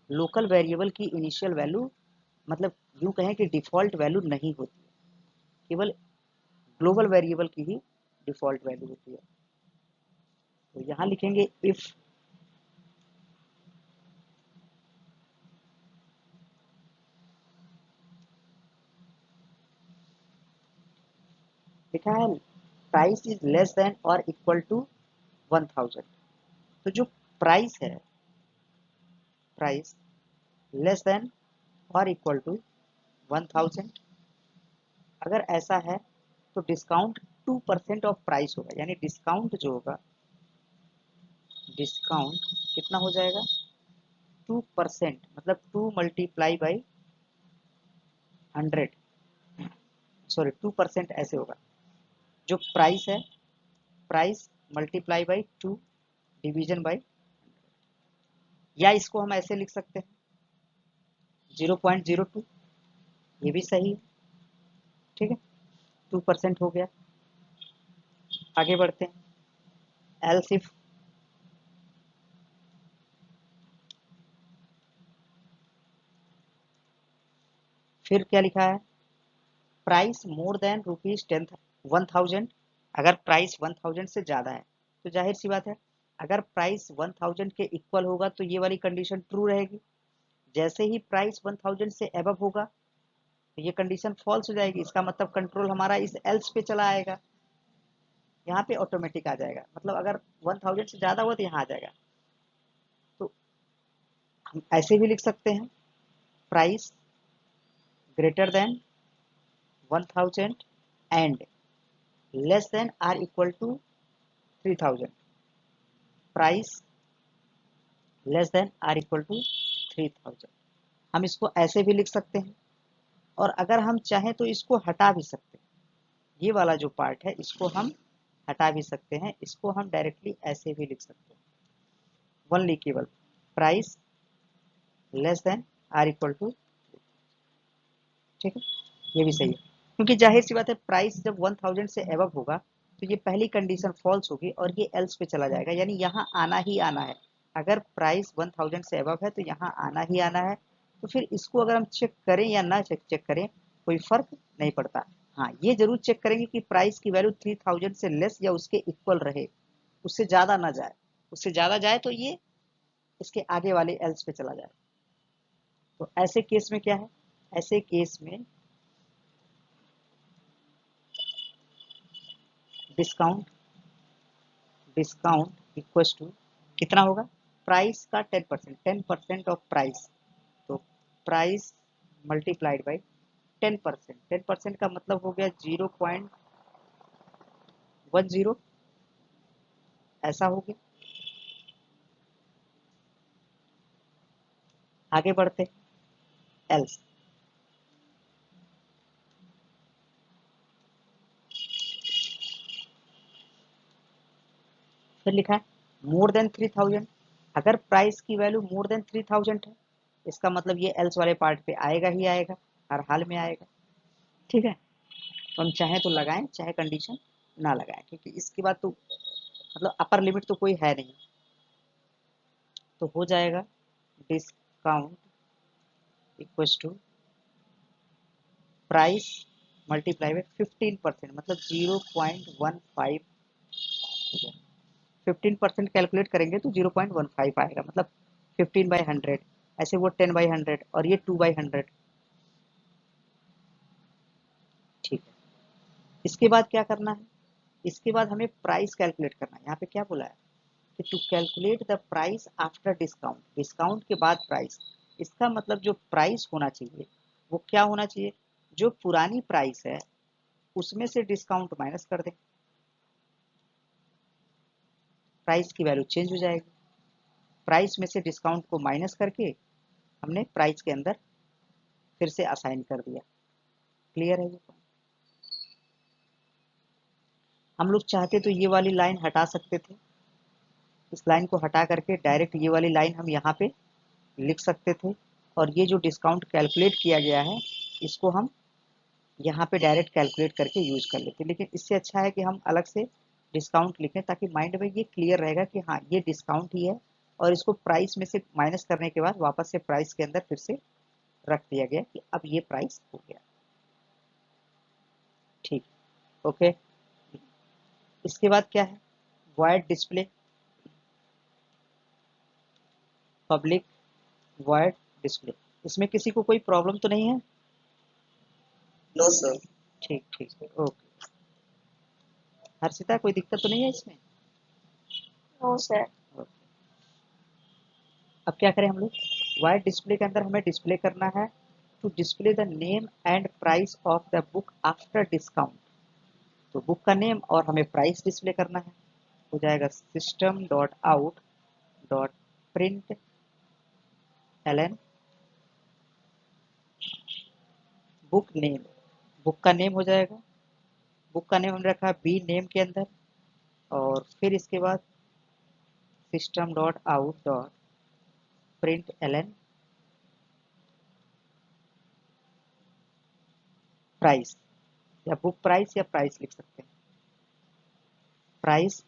लोकल वेरिएबल की इनिशियल वैल्यू मतलब यूं कहें कि डिफॉल्ट वैल्यू नहीं होती है, केवल ग्लोबल वेरिएबल की ही डिफॉल्ट वैल्यू होती है। तो यहाँ लिखेंगे इफ लिखा है प्राइस इज लेस देन और इक्वल टू 1000। तो जो प्राइस है, प्राइस लेस देन और इक्वल टू 1000, अगर ऐसा है तो डिस्काउंट 2% ऑफ प्राइस होगा, यानी डिस्काउंट जो होगा, डिस्काउंट कितना हो जाएगा, 2%, मतलब 2 मल्टीप्लाई बाई 100, सॉरी 2% ऐसे होगा। जो प्राइस है, price multiply by 2 division by, या इसको हम ऐसे लिख सकते हैं 0.02, ये भी सही है, ठीक है। 2% हो गया। आगे बढ़ते हैं, एल्स इफ फिर क्या लिखा है, प्राइस मोर देन रुपीज 1000, अगर प्राइस 1000 से ज़्यादा है तो जाहिर सी बात है, अगर प्राइस 1000 के इक्वल होगा तो ये वाली कंडीशन ट्रू रहेगी। जैसे ही प्राइस 1000 से अबव होगा तो ये कंडीशन फॉल्स हो जाएगी, इसका मतलब कंट्रोल हमारा इस एल्स पे चला आएगा, यहाँ पे ऑटोमेटिक आ जाएगा। मतलब अगर 1000 से ज़्यादा हुआ तो यहाँ आ जाएगा। तो हम ऐसे भी लिख सकते हैं, price greater than 1000 and less than or equal to 3000, price less than or equal to 3000। हम इसको ऐसे भी लिख सकते हैं, और अगर हम चाहें तो इसको हटा भी सकते हैं, ये वाला जो पार्ट है इसको हम हटा भी सकते हैं, इसको हम डायरेक्टली ऐसे भी लिख सकते हैं, वनली केवल price less than or equal to, ठीक है, ये भी सही है। क्योंकि जाहिर सी बात है, प्राइस जब 1000 से एबव होगा तो ये पहली कंडीशन फॉल्स होगी और ये एल्स पे चला जाएगा, यानी यहाँ आना ही आना है। अगर प्राइस 1000 से एबव है तो यहाँ आना ही आना है। तो फिर इसको अगर हम चेक करें या ना चेक करें, कोई फर्क नहीं पड़ता। हाँ, ये जरूर चेक करेंगे कि प्राइस की वैल्यू 3000 से लेस या उसके इक्वल रहे, उससे ज़्यादा ना जाए। उससे ज़्यादा जाए तो ये इसके आगे वाले एल्स पे चला जाए। तो ऐसे केस में क्या है, ऐसे केस में डिस्काउंट डिस्काउंट इक्वल्स टू कितना होगा, प्राइस का 10%, 10% ऑफ प्राइस। तो प्राइस मल्टीप्लाइड बाई 10%, 10% का मतलब हो गया 0.10, ऐसा हो गया। आगे बढ़ते, एल्स फिर लिखा है मोर देन 3000, अगर प्राइस की वैल्यू मोर देन 3000 है, इसका मतलब ये एल्स वाले पार्ट पे आएगा ही आएगा, हर हाल में आएगा, ठीक है। तो हम चाहे तो लगाएं, चाहे कंडीशन ना लगाएं, क्योंकि इसके बाद तो मतलब अपर लिमिट तो कोई है नहीं। तो हो जाएगा discount discount equals to price multiply by 15%, मतलब 0.15। 15% कैलकुलेट करेंगे तो 0.15 आएगा, मतलब 15/100, ऐसे वो 10/100 और ये 2/100। ठीक है, इसके बाद क्या करना है, इसके बाद हमें प्राइस कैलकुलेट करना है। यहाँ पे क्या बोला है कि to calculate the price after discount, discount के बाद प्राइस। इसका मतलब जो प्राइस होना चाहिए वो क्या होना चाहिए, जो पुरानी प्राइस है उसमें से डिस्काउंट माइनस कर दें, प्राइस की वैल्यू चेंज हो जाएगी। प्राइस में से डिस्काउंट को माइनस करके हमने प्राइस के अंदर फिर से असाइन कर दिया। क्लियर है ये? हम लोग चाहते तो ये वाली लाइन हटा सकते थे, इस लाइन को हटा करके डायरेक्ट ये वाली लाइन हम यहाँ पे लिख सकते थे, और ये जो डिस्काउंट कैलकुलेट किया गया है इसको हम यहाँ पे डायरेक्ट कैलकुलेट करके यूज कर लेते। लेकिन इससे अच्छा है कि हम अलग से डिस्काउंट लिखें, ताकि माइंड में ये क्लियर रहेगा कि हाँ ये डिस्काउंट ही है, और इसको प्राइस में से माइनस करने के बाद वापस से प्राइस के अंदर फिर से रख दिया गया कि अब ये प्राइस हो गया। ठीक, ओके। इसके बाद क्या है, void display, public void display. इसमें किसी को कोई प्रॉब्लम तो नहीं है? No sir. ठीक ठीक, ओके। हर्षिता कोई दिक्कत तो नहीं है इसमें? No, sir. ओके। अब क्या करें हम लोग, वाइड डिस्प्ले के अंदर हमें डिस्प्ले करना है to display the name and price of the book after discount. तो बुक का नेम और हमें प्राइस डिस्प्ले करना है। हो जाएगा system dot out dot println book name. Book का नेम हो जाएगा, बुक का नेम हमने रखा है बी नेम के अंदर, और फिर इसके बाद system dot out dot println price, या बुक प्राइस या प्राइस लिख सकते हैं, प्राइस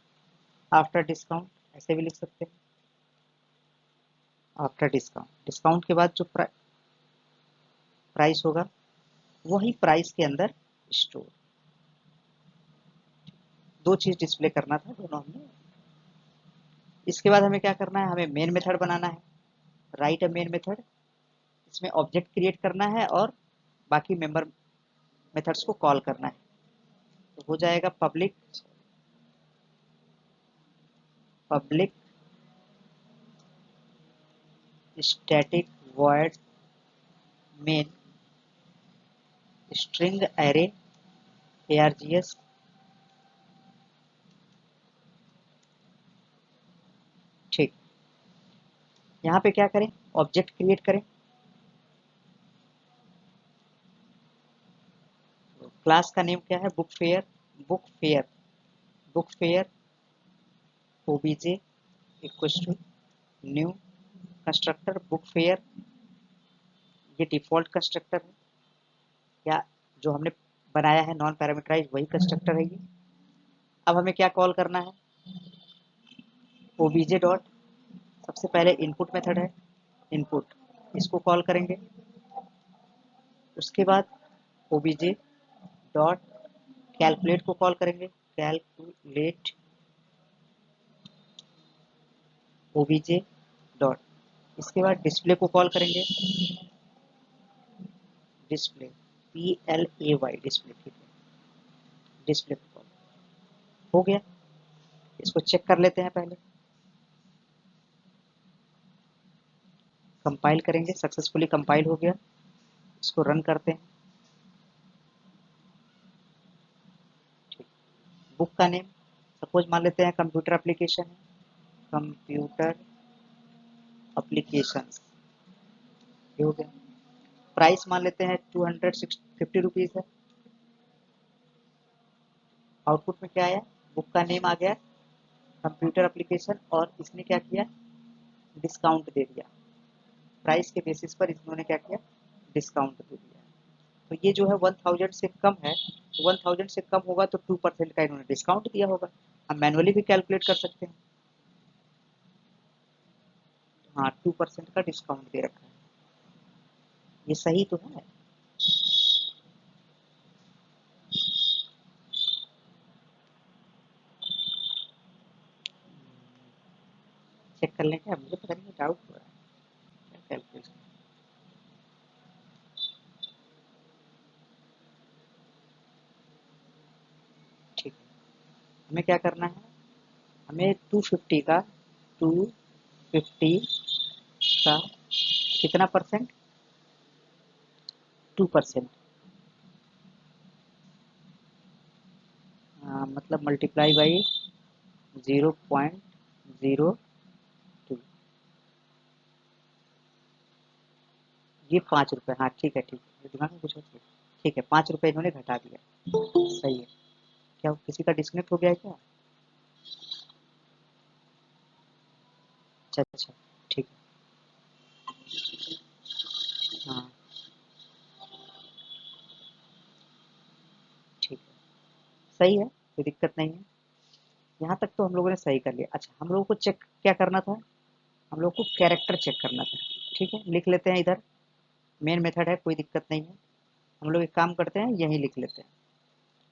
आफ्टर डिस्काउंट ऐसे भी लिख सकते हैं। आफ्टर डिस्काउंट, डिस्काउंट के बाद जो प्राइस होगा वही प्राइस के अंदर स्टोर। दो चीज डिस्प्ले करना था, दोनों हमने। इसके बाद हमें क्या करना है, हमें मेन मेथड बनाना है, राइट अ मेन मेथड। इसमें ऑब्जेक्ट क्रिएट करना है और बाकी मेंबर मेथड्स को कॉल करना है। तो हो जाएगा public static void main string array args। ठीक, यहाँ पे क्या करें, ऑब्जेक्ट क्रिएट करें। क्लास का नेम क्या है, book fare. Book fare, book fare OBJ equals to new constructor book fare. ये डिफॉल्ट कंस्ट्रक्टर है, या जो हमने बनाया है नॉन पैरामीटराइज वही कंस्ट्रक्टर है ये। अब हमें क्या कॉल करना है, ओबीजे डॉट, सबसे पहले इनपुट मेथड है इनपुट, इसको कॉल करेंगे। उसके बाद ओबीजे डॉट कैलकुलेट को कॉल करेंगे, कैलकुलेट ओबीजे डॉट। इसके बाद डिस्प्ले को कॉल करेंगे, डिस्प्ले PLAY डिस्प्ले। ठीक है, डिस्प्ले को कॉल हो गया। इसको चेक कर लेते हैं पहले, कंपाइल करेंगे, सक्सेसफुली कंपाइल हो गया। इसको रन करते हैं। ठीक, बुक का नेम सपोज मान लेते हैं कंप्यूटर एप्लीकेशन है, कंप्यूटर एप्लीकेशंस, ये हो गया। प्राइस मान लेते हैं 250 रुपीज़ है। आउटपुट में क्या आया, बुक का नेम आ गया कंप्यूटर एप्लीकेशन, और इसने क्या किया, डिस्काउंट दे दिया। प्राइस के बेसिस पर इन्होंने क्या किया, डिस्काउंट दे दिया। तो ये जो है 1000 से कम है, तो 1000 से कम होगा तो 2% का इन्होंने डिस्काउंट दिया होगा। हम मैनुअली भी कैलकुलेट कर सकते हैं। हाँ, 2% का डिस्काउंट दे रखा है। ये सही तो है। चेक कर लें क्या, मुझे पता नहीं, डाउट हो रहा है क्या कैलकुलेशन। ठीक है, हमें क्या करना है, हमें 250 का 250 का कितना परसेंट, 2%, मतलब मल्टीप्लाई बाई 0.02, ये 5 रुपये। हाँ ठीक है, ठीक है, दिमाग में कुछ और चीज़। ठीक है, 5 रुपये इन्होंने घटा दिया, सही है। क्या किसी का डिस्कनेक्ट हो गया है क्या? अच्छा अच्छा, ठीक है। हाँ ठीक है, सही है, कोई दिक्कत नहीं है। यहाँ तक तो हम लोगों ने सही कर लिया। अच्छा, हम लोगों को चेक क्या करना था, हम लोग को कैरेक्टर चेक करना था। ठीक है, लिख लेते हैं इधर, मेन मेथड है, कोई दिक्कत नहीं है। हम लोग एक काम करते हैं, यहीं लिख लेते हैं,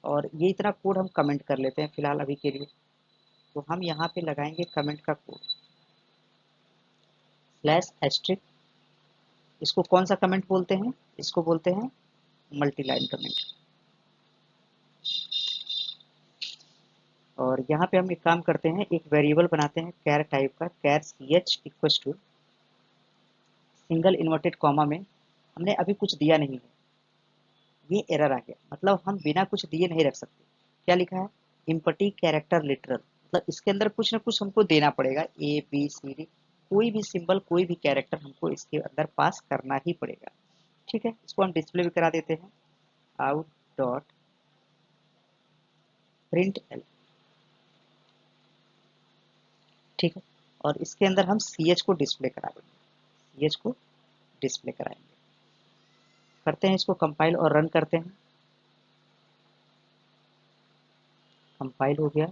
और ये इतना कोड हम कमेंट कर लेते हैं फिलहाल अभी के लिए। तो हम यहाँ पे लगाएंगे कमेंट का कोड स्लैश एस्ट्रिक। इसको कौन सा कमेंट बोलते हैं, इसको बोलते हैं मल्टी लाइन कमेंट। और यहाँ पे हम एक काम करते हैं, एक वेरिएबल बनाते हैं कैर टाइप का, char C H equal to single inverted comma में हमने अभी कुछ दिया नहीं है, ये एरर आ गया, मतलब हम बिना कुछ दिए नहीं रख सकते। क्या लिखा है, इम्पटी कैरेक्टर लिटरल, मतलब इसके अंदर कुछ ना कुछ हमको देना पड़ेगा, ए बी सी डी, कोई भी सिंबल कोई भी कैरेक्टर हमको इसके अंदर पास करना ही पड़ेगा। ठीक है, इसको हम डिस्प्ले भी करा देते हैं, आउट डॉट प्रिंट एल। ठीक है, और इसके अंदर हम सी एच को डिस्प्ले करा देंगे, सी एच को डिस्प्ले कराएंगे। करते हैं इसको कंपाइल और रन करते हैं, कंपाइल हो गया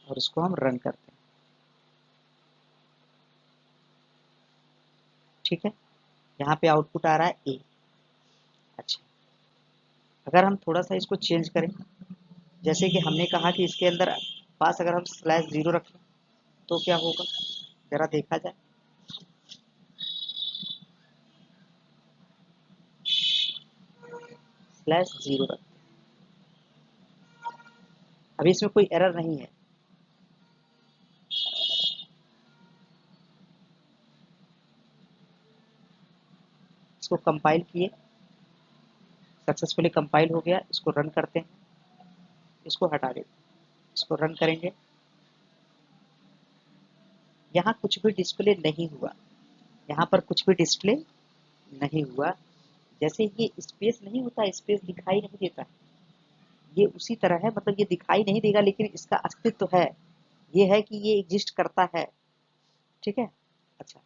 और इसको हम रन करते हैं। ठीक है, यहाँ पे आउटपुट आ रहा है ए। अच्छा, अगर हम थोड़ा सा इसको चेंज करें, जैसे कि हमने कहा कि इसके अंदर पास अगर हम स्लैश जीरो रखें तो क्या होगा, जरा देखा जाए। स्लैश जीरो रखें, अभी इसमें कोई एरर नहीं है। इसको कंपाइल किए, सक्सेसफुली कंपाइल हो गया, इसको रन करते हैं, इसको हटा देते हैं, इसको रन करेंगे। यहाँ कुछ भी डिस्प्ले नहीं हुआ, यहाँ पर कुछ भी डिस्प्ले नहीं हुआ। जैसे ये स्पेस नहीं होता, स्पेस दिखाई नहीं देता, ये उसी तरह है, मतलब ये दिखाई नहीं देगा लेकिन इसका अस्तित्व है, ये है कि ये एग्जिस्ट करता है। ठीक है, अच्छा,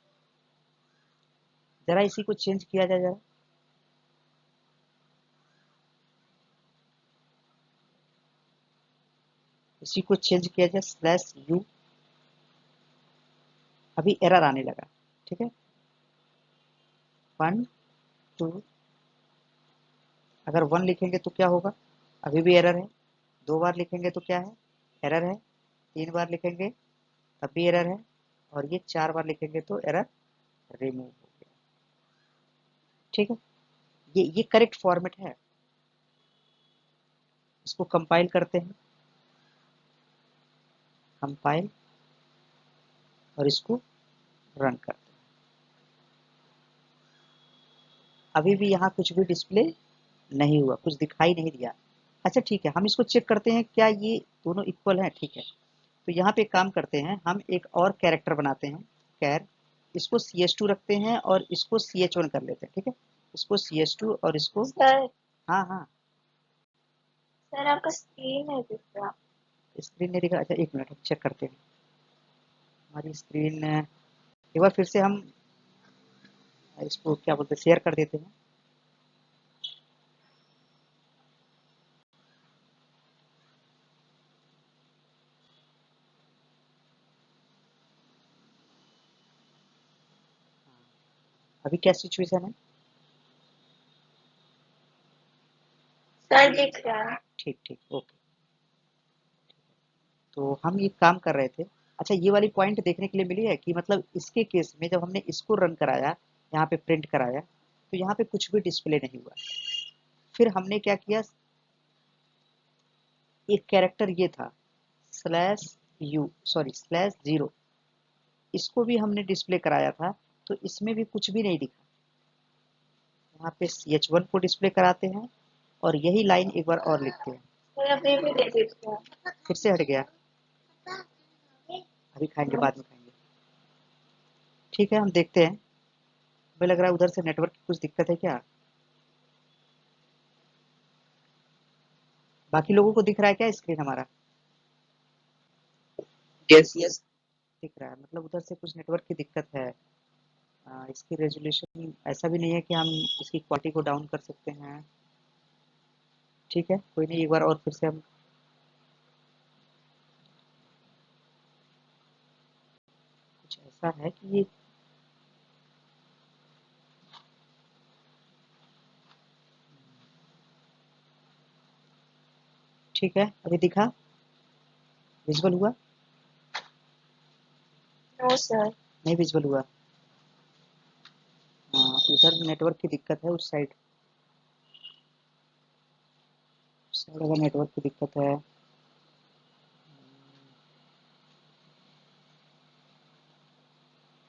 जरा इसी को चेंज किया जाए जरा, इसी को चेंज किया जाए स्लैश यू, अभी एरर आने लगा। ठीक है, 1 2, अगर 1 लिखेंगे तो क्या होगा, अभी भी एरर है। 2 बार लिखेंगे तो क्या है, एरर है। 3 बार लिखेंगे तब भी एरर है, और ये 4 बार लिखेंगे तो एरर रिमूव हो गया। ठीक है, ये करेक्ट फॉर्मेट है। इसको कंपाइल करते हैं, कंपाइल और इसको रन करते हैं। अभी भी यहाँ कुछ भी डिस्प्ले नहीं हुआ, कुछ दिखाई नहीं दिया। अच्छा ठीक है, हम इसको चेक करते हैं क्या ये दोनों इक्वल हैं। ठीक है, तो यहाँ पे काम करते हैं, हम एक और कैरेक्टर बनाते हैं, कैर, इसको ch2 रखते हैं और इसको ch1 कर लेते हैं। ठीक है, इसको ch2 और इसको, सर हाँ हाँ, सर आपका स्क्रीन है दिख रहा। स्क्रीन नहीं दिखा। अच्छा एक मिनट, हम चेक करते हैं हमारी स्क्रीन, एक बार फिर से हम इसको क्या बोलते हैं, शेयर कर देते हैं। अभी क्या सिचुएशन है, सर दिख रहा है। ठीक ठीक, ओके। तो हम ये काम कर रहे थे। अच्छा, ये वाली पॉइंट देखने के लिए मिली है कि मतलब इसके केस में जब हमने इसको रन कराया, यहाँ पे प्रिंट कराया, तो यहाँ पे कुछ भी डिस्प्ले नहीं हुआ। फिर हमने क्या किया, एक कैरेक्टर ये था /0, इसको भी हमने डिस्प्ले कराया था, तो इसमें भी कुछ भी नहीं दिखा। यहाँ पे ch1 को डिस्प्ले कराते हैं और यही लाइन एक बार और लिखते हैं। सर अभी भी नहीं दिख रहा। फिर से हट गया, अभी खाएंगे, बाद में खाएंगे। ठीक है, हम देखते हैं। मुझे लग रहा है उधर से नेटवर्क की कुछ दिक्कत है क्या? बाकी लोगों को दिख रहा है क्या स्क्रीन हमारा? Yes yes. दिख रहा है, मतलब उधर से कुछ नेटवर्क की दिक्कत है। इसकी रेजोल्यूशन ऐसा भी नहीं है कि हम इसकी क्वालिटी को डाउन कर सकते हैं। ठीक है, कोई नहीं, एक बार और फिर से हम कुछ ऐसा है कि ये ठीक है, अभी दिखा, विजुअल हुआ? No sir. नहीं विजुअल हुआ। उधर नेटवर्क की दिक्कत है, उस साइड अगर नेटवर्क की दिक्कत है।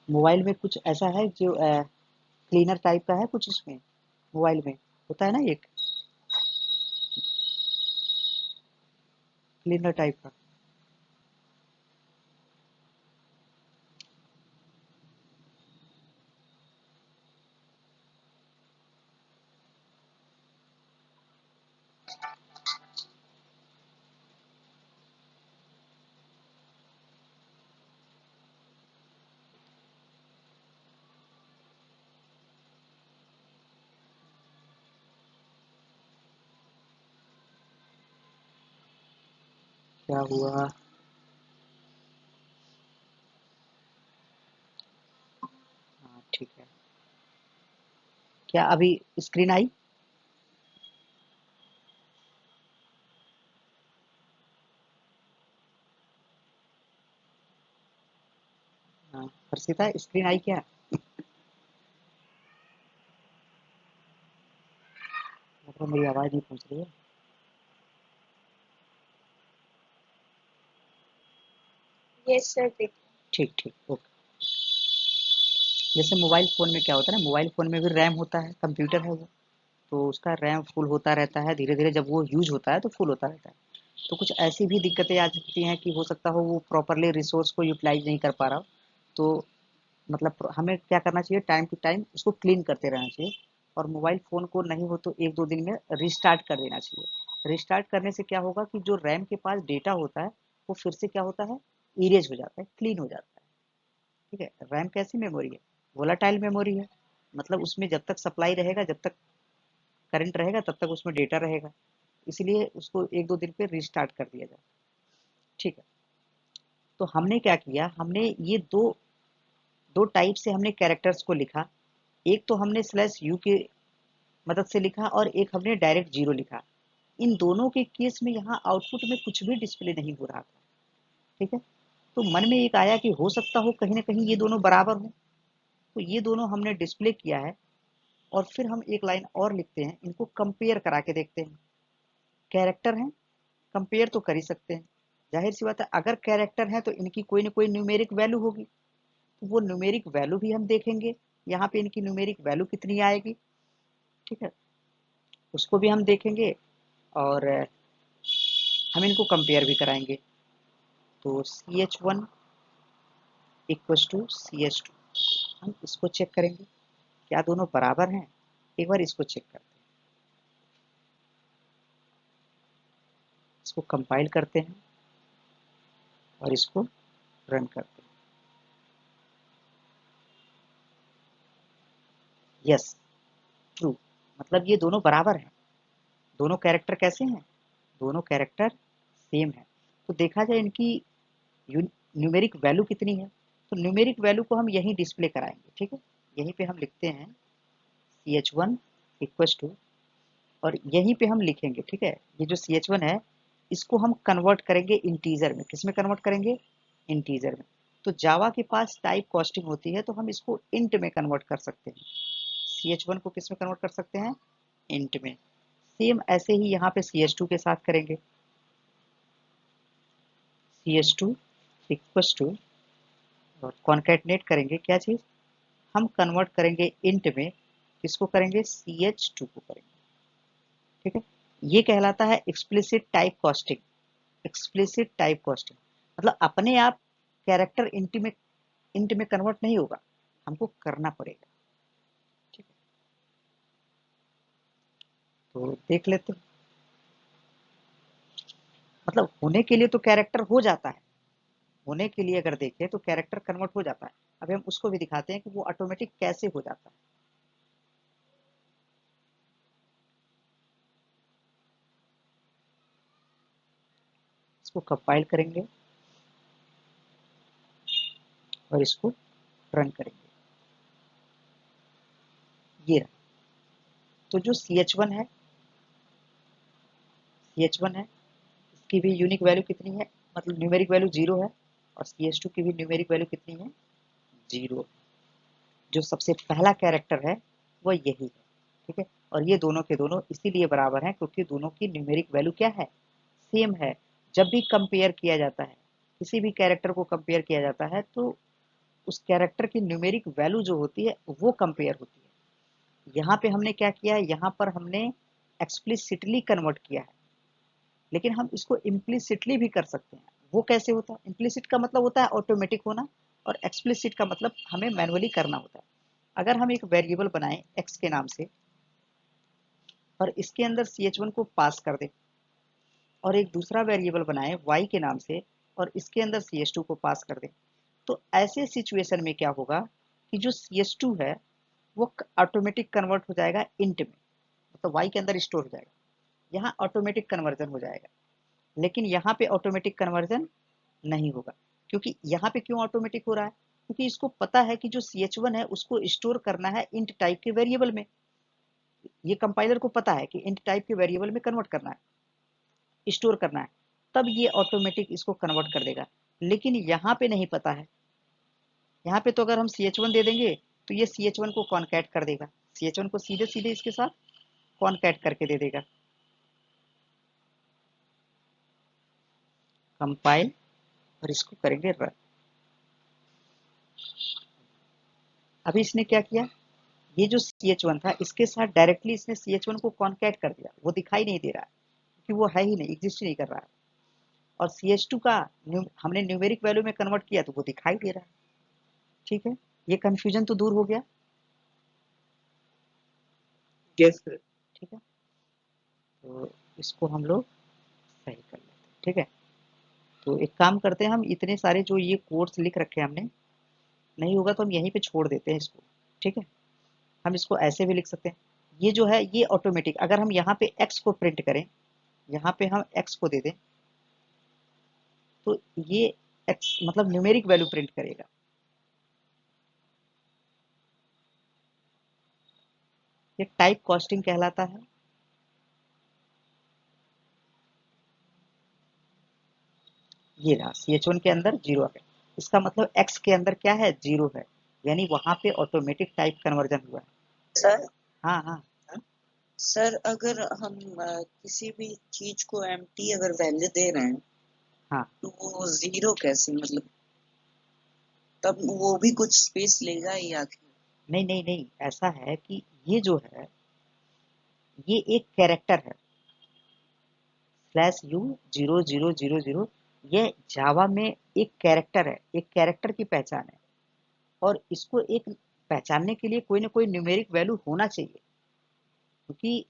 मोबाइल में कुछ ऐसा है जो क्लीनर टाइप का है कुछ, इसमें मोबाइल में होता है ना एक क्लीनर टाइप का। क्या हुआ? हाँ ठीक है, क्या अभी स्क्रीन आई? हाँ हर्षिता, स्क्रीन आई क्या? मतलब मेरी आवाज़ नहीं पहुँच रही है। यस सर दिख ठीक ठीक, ओके। जैसे मोबाइल फ़ोन में क्या होता है ना, मोबाइल फ़ोन में भी रैम होता है, कंप्यूटर है वो, तो उसका रैम फुल होता रहता है, धीरे धीरे जब वो यूज होता है तो फुल होता रहता है। तो कुछ ऐसी भी दिक्कतें आ सकती हैं कि हो सकता हो वो प्रॉपरली रिसोर्स को यूटिलाइज नहीं कर पा रहा हो। तो मतलब हमें क्या करना चाहिए, टाइम टू टाइम उसको क्लीन करते रहना चाहिए। और मोबाइल फ़ोन को नहीं हो तो 1-2 दिन में रिस्टार्ट कर देना चाहिए। रिस्टार्ट करने से क्या होगा कि जो रैम के पास डेटा होता है वो फिर से क्या होता है, इरेज हो जाता है, क्लीन हो जाता है। ठीक है, रैम कैसी मेमोरी है, वोलाटाइल मेमोरी है। मतलब उसमें जब तक सप्लाई रहेगा, जब तक करंट रहेगा, तब तक उसमें डेटा रहेगा। इसलिए उसको 1-2 दिन पे रिस्टार्ट कर दिया जाए। ठीक है, तो हमने क्या किया, हमने ये दो दो टाइप से हमने कैरेक्टर्स को लिखा। एक तो हमने /u की मदद से लिखा और एक हमने डायरेक्ट 0 लिखा। इन दोनों के केस में यहाँ आउटपुट में कुछ भी डिस्प्ले नहीं हो रहा था। ठीक है, तो मन में एक आया कि हो सकता हो कहीं ना कहीं ये दोनों बराबर हो, तो ये दोनों हमने डिस्प्ले किया है। और फिर हम एक लाइन और लिखते हैं, इनको कंपेयर करा के देखते हैं। कैरेक्टर हैं, कंपेयर तो कर ही सकते हैं, जाहिर सी बात है। अगर कैरेक्टर है तो इनकी कोई ना कोई न्यूमेरिक वैल्यू होगी, तो वो न्यूमेरिक वैल्यू भी हम देखेंगे। यहाँ पे इनकी न्यूमेरिक वैल्यू कितनी आएगी, ठीक है, उसको भी हम देखेंगे। और हम इनको कंपेयर भी कराएंगे। तो ch1 इक्वल्स टू ch2, हम इसको चेक करेंगे क्या दोनों बराबर हैं। एक बार इसको चेक करते हैं, इसको कंपाइल करते हैं और इसको रन करते हैं। यस, ट्रू, मतलब ये दोनों बराबर हैं। दोनों कैरेक्टर कैसे हैं, दोनों कैरेक्टर सेम है। तो देखा जाए इनकी न्यूमेरिक वैल्यू कितनी है, तो न्यूमेरिक वैल्यू को हम यहीं डिस्प्ले कराएंगे। ठीक है, यहीं पे हम लिखते हैं ch1 इक्वल्स टू और यहीं पे हम लिखेंगे, ठीक है। ये जो ch1 है इसको हम कन्वर्ट करेंगे इंटीजर में। किस में कन्वर्ट करेंगे? इंटीजर में। तो जावा के पास टाइप कास्टिंग होती है, तो हम इसको इंट में कन्वर्ट कर सकते हैं। ch1 को किस में कन्वर्ट कर सकते हैं? इंट में। सेम ऐसे ही यहाँ पे ch2 के साथ करेंगे। ch2 इक्वल्स टू, और कॉन्कैटनेट करेंगे क्या चीज? हम कन्वर्ट करेंगे इंट में। किसको करेंगे? ch2 को करेंगे, ठीक है। ये कहलाता है explicit type casting. Explicit type casting मतलब अपने आप कैरेक्टर इंट में कन्वर्ट नहीं होगा, हमको करना पड़ेगा, ठीक है। तो देख लेते हैं। मतलब होने के लिए तो कैरेक्टर हो जाता है, होने के लिए अगर देखें तो कैरेक्टर कन्वर्ट हो जाता है। अभी हम उसको भी दिखाते हैं कि वो ऑटोमेटिक कैसे हो जाता है। इसको कंपाइल करेंगे और इसको रन करेंगे। ये रहा। तो जो ch1 है, ch1 है, इसकी भी यूनिक वैल्यू कितनी है? मतलब न्यूमेरिक वैल्यू 0 है। और ch2 की भी न्यूमेरिक वैल्यू कितनी है? 0। जो सबसे पहला कैरेक्टर है वो यही है, ठीक है। और ये दोनों के दोनों इसीलिए बराबर हैं क्योंकि दोनों की न्यूमेरिक वैल्यू क्या है? सेम है। जब भी कंपेयर किया जाता है, किसी भी कैरेक्टर को कंपेयर किया जाता है, तो उस कैरेक्टर की न्यूमेरिक वैल्यू जो होती है वो कंपेयर होती है। यहाँ पे हमने क्या किया है? यहाँ पर हमने एक्सप्लिसिटली कन्वर्ट किया है, लेकिन हम इसको इम्प्लिसिटली भी कर सकते हैं। वो कैसे होता है? इम्प्लिसिट का मतलब होता है ऑटोमेटिक होना, और एक्सप्लिसिट का मतलब हमें मैनुअली करना होता है। अगर हम एक वेरिएबल बनाएं x के नाम से और इसके अंदर ch1 को पास कर दें, और एक दूसरा वेरिएबल बनाएं y के नाम से और इसके अंदर ch2 को पास कर दें, तो ऐसे सिचुएशन में क्या होगा कि जो ch2 है वो ऑटोमेटिक कन्वर्ट हो जाएगा इंट में, मतलब y के अंदर स्टोर हो जाएगा। यहाँ ऑटोमेटिक कन्वर्जन हो जाएगा, लेकिन यहाँ पे ऑटोमेटिक कन्वर्जन नहीं होगा। क्योंकि यहाँ पे क्यों ऑटोमेटिक हो रहा है? क्योंकि इसको पता है कि जो ch1 है उसको स्टोर करना है इंट टाइप के वेरिएबल में। ये कंपाइलर को पता है कि इंट टाइप के वेरिएबल में कन्वर्ट करना है, स्टोर करना है, तब ये ऑटोमेटिक इसको कन्वर्ट कर देगा। लेकिन यहाँ पे नहीं पता है। यहाँ पे तो अगर हम ch1 दे देंगे तो ये ch1 को कॉन्कैट कर देगा, ch1 को सीधे सीधे इसके साथ कॉन्कैट करके दे देगा। कंपाइल और इसको करेंगे रन। अभी इसने क्या किया? ये जो ch1 था इसके साथ डायरेक्टली इसने ch1 को कॉन्कैट कर दिया। वो दिखाई नहीं दे रहा है क्योंकि वो है ही नहीं, एग्जिस्ट ही नहीं कर रहा है। और ch2 का हमने न्यूमेरिक वैल्यू में कन्वर्ट किया तो वो दिखाई दे रहा है, ठीक है। ये कंफ्यूजन तो दूर हो गया, यस सर। ठीक है। तो इसको हम लोग सही कर लेते हैं, ठीक है। तो एक काम करते हैं, हम इतने सारे जो ये कोड्स लिख रखे हैं हमने, नहीं होगा तो हम यहीं पे छोड़ देते हैं इसको, ठीक है। हम इसको ऐसे भी लिख सकते हैं। ये जो है ये ऑटोमेटिक, अगर हम यहाँ पे x को प्रिंट करें, यहाँ पे हम x को दे दें, तो ये x मतलब न्यूमेरिक वैल्यू प्रिंट करेगा। ये टाइप कास्टिंग कहलाता है। ये रहा ch1 के अंदर 0 आ गया, इसका मतलब x के अंदर क्या है? 0 है, यानी वहां पे ऑटोमेटिक टाइप कन्वर्जन हुआ है। सर हाँ हाँ। सर अगर हम किसी भी चीज को एम्प्टी अगर वैल्यू दे रहे हैं हाँ तो वो 0 कैसे, मतलब तब वो भी कुछ स्पेस लेगा या क्या? नहीं नहीं नहीं, ऐसा है कि ये जो है ये एक कैरेक्टर है, /u0000। ये जावा में एक कैरेक्टर है, एक कैरेक्टर की पहचान है, और इसको एक पहचानने के लिए कोई ना कोई न्यूमेरिक वैल्यू होना चाहिए। क्योंकि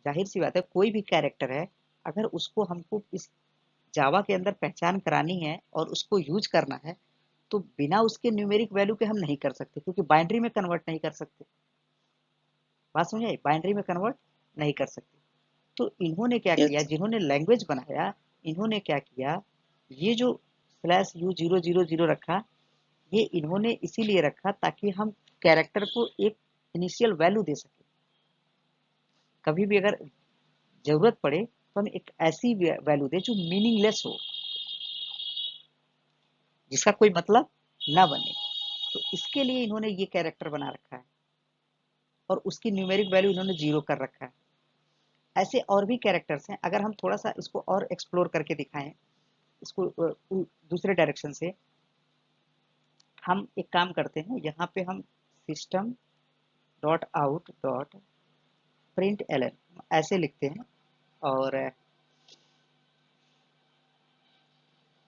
जाहिर सी बात है कोई भी कैरेक्टर है, अगर उसको हमको इस जावा के अंदर पहचान करानी है और उसको यूज करना है, तो बिना उसके न्यूमेरिक वैल्यू के हम नहीं कर सकते, क्योंकि बाइनरी में कन्वर्ट नहीं कर सकते। बात समझ आई? बाइनरी में कन्वर्ट नहीं कर सकते। तो इन्होंने क्या किया, यस जिन्होंने लैंग्वेज बनाया, इन्होंने क्या किया, ये जो /u0000 रखा, ये इन्होंने इसीलिए रखा ताकि हम कैरेक्टर को एक इनिशियल वैल्यू दे सके। कभी भी अगर जरूरत पड़े तो हम एक ऐसी वैल्यू दे जो मीनिंगलेस हो, जिसका कोई मतलब ना बने। तो इसके लिए इन्होंने ये कैरेक्टर बना रखा है और उसकी न्यूमेरिक वैल्यू इन्होंने 0 कर रखा है। ऐसे और भी कैरेक्टर्स हैं। अगर हम थोड़ा सा इसको और एक्सप्लोर करके दिखाएं, इसको दूसरे डायरेक्शन से, हम एक काम करते हैं, यहाँ पे हम system dot out dot print L ऐसे लिखते हैं और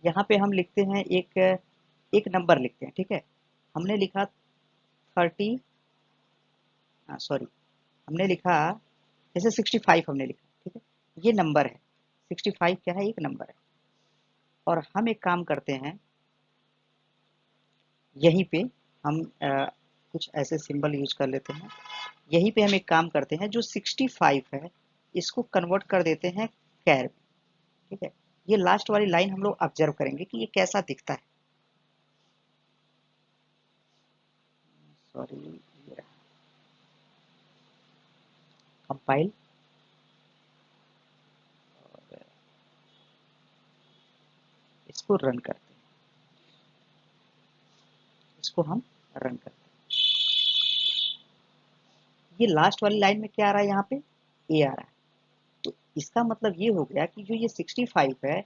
यहाँ पे हम लिखते हैं एक नंबर लिखते हैं। ठीक है, हमने लिखा 30, सॉरी, हमने लिखा जैसे 65 हमने लिखा। ठीक है, ये नंबर है, 65 क्या है, एक नंबर है। और हम एक काम करते हैं, यहीं पे हम कुछ ऐसे सिंबल यूज कर लेते हैं। यहीं पे हम एक काम करते हैं, जो 65 है इसको कन्वर्ट कर देते हैं कैर में। ठीक है, ये लास्ट वाली लाइन हम लोग ऑब्जर्व करेंगे कि ये कैसा दिखता है। सॉरी, कंपाइल और इसको रन करते हैं, इसको हम रन करते हैं। ये लास्ट वाली लाइन में क्या आ रहा है, यहाँ पे ए आ रहा है। तो इसका मतलब ये हो गया कि जो ये 65 है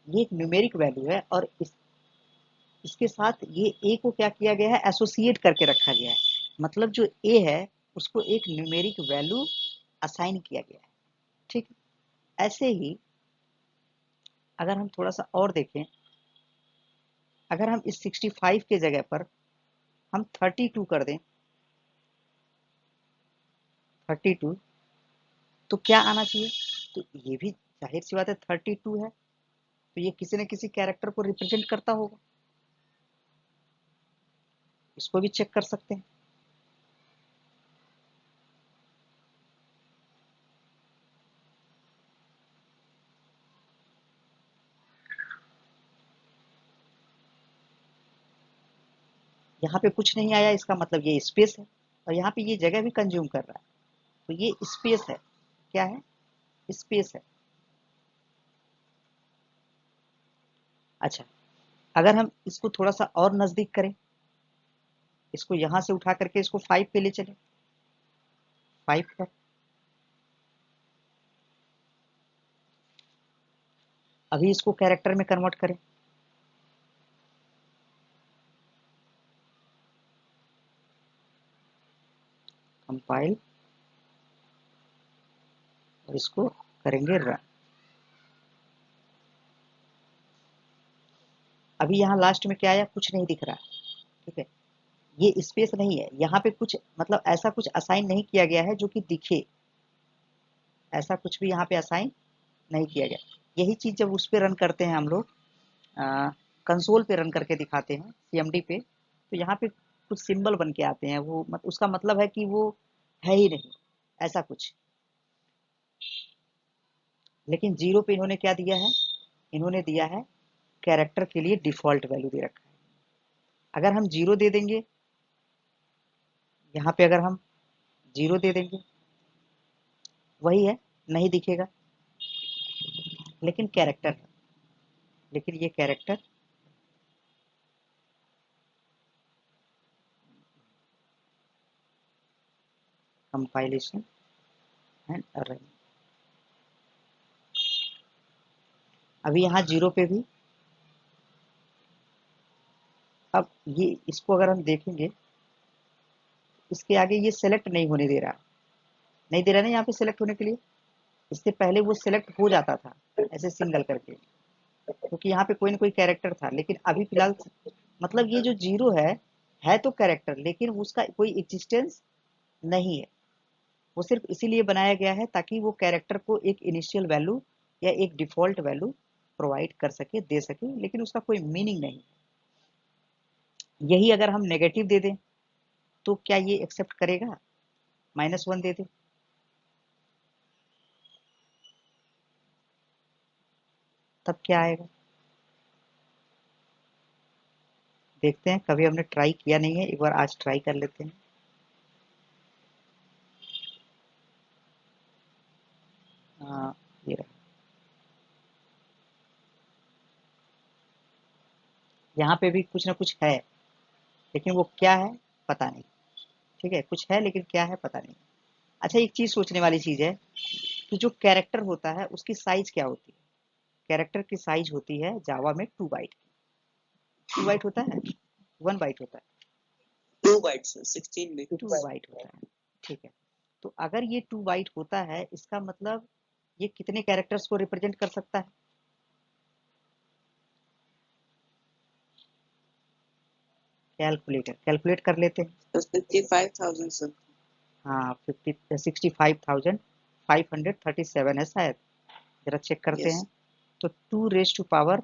ये एक न्यूमेरिक वैल्यू है और इसके साथ ये ए को क्या किया गया है, एसोसिएट करके रखा गया है। मतलब जो ए है उसको एक न्यूमेरिक वैल्यू असाइन किया गया है। ठीक, ऐसे ही अगर हम थोड़ा सा और देखें, अगर हम इस 65 के जगह पर हम 32 कर दें, 32, तो क्या आना चाहिए, तो ये भी जाहिर सी बात है 32 है, तो ये किसी न किसी कैरेक्टर को रिप्रेजेंट करता होगा। इसको भी चेक कर सकते हैं। यहाँ पे कुछ नहीं आया, इसका मतलब ये स्पेस है और यहाँ पे ये जगह भी कंज्यूम कर रहा है, तो ये स्पेस है। क्या है, स्पेस है। अच्छा, अगर हम इसको थोड़ा सा और नजदीक करें, इसको यहां से उठा करके इसको 5 पे ले चले, 5 पर, अभी इसको कैरेक्टर में कन्वर्ट करें, कंपाइल और इसको करेंगे रन। अभी यहाँ लास्ट में क्या आया, कुछ नहीं दिख रहा। ठीक है, ये स्पेस नहीं है, यहाँ पे कुछ मतलब ऐसा कुछ असाइन नहीं किया गया है जो कि दिखे, ऐसा कुछ भी यहाँ पे असाइन नहीं किया गया। यही चीज जब उस पे रन करते हैं हम लोग, कंसोल पे रन करके दिखाते हैं सीएमडी पे, तो यहाँ पे कुछ सिंबल बन के आते हैं, वो उसका मतलब है कि वो है ही नहीं, ऐसा कुछ। लेकिन 0 पे इन्होंने क्या दिया है, इन्होंने दिया है कैरेक्टर के लिए डिफॉल्ट वैल्यू दे रखा है। अगर हम 0 दे देंगे, यहाँ पे अगर हम 0 दे देंगे, वही है, नहीं दिखेगा, लेकिन कैरेक्टर है, लेकिन ये कैरेक्टर कंपाइलेशन एंड रन। अभी यहाँ 0 पे भी, अब ये इसको अगर हम देखेंगे, इसके आगे ये सेलेक्ट नहीं होने दे रहा, नहीं दे रहा ना यहाँ पे सेलेक्ट होने के लिए। इससे पहले वो सिलेक्ट हो जाता था ऐसे सिंगल करके, क्योंकि यहाँ पे कोई ना कोई कैरेक्टर था। लेकिन अभी फिलहाल मतलब ये जो 0 है तो कैरेक्टर, लेकिन उसका कोई एग्जिस्टेंस नहीं है। वो सिर्फ इसीलिए बनाया गया है ताकि वो कैरेक्टर को एक इनिशियल वैल्यू या एक डिफॉल्ट वैल्यू प्रोवाइड कर सके, दे सके, लेकिन उसका कोई मीनिंग नहीं। यही अगर हम नेगेटिव दे दें तो क्या ये एक्सेप्ट करेगा, -1 दे दे, तब क्या आएगा, देखते हैं। कभी हमने ट्राई किया नहीं है, एक बार आज ट्राई कर लेते हैं। यहाँ पे भी कुछ ना कुछ है, लेकिन वो क्या है पता नहीं। ठीक है, कुछ है लेकिन क्या है पता नहीं। अच्छा, एक चीज सोचने वाली चीज है कि जो कैरेक्टर होता है उसकी साइज क्या होती है। कैरेक्टर की साइज होती है जावा में 2 बाइट। 2 बाइट होता है, 1 बाइट होता है, 2 बाइट्स 16 बिट 2 बाइट होता है। ठीक है, तो अगर ये 2 बाइट होता है, इसका मतलब ये कितने कैरेक्टर्स को रिप्रेजेंट कर सकता है? कैलकुलेट कर लेते हैं। तो 55,000 सर। हाँ, 65,537 है शायद, जरा चेक करते हैं। यस तो 2 रेज टू पावर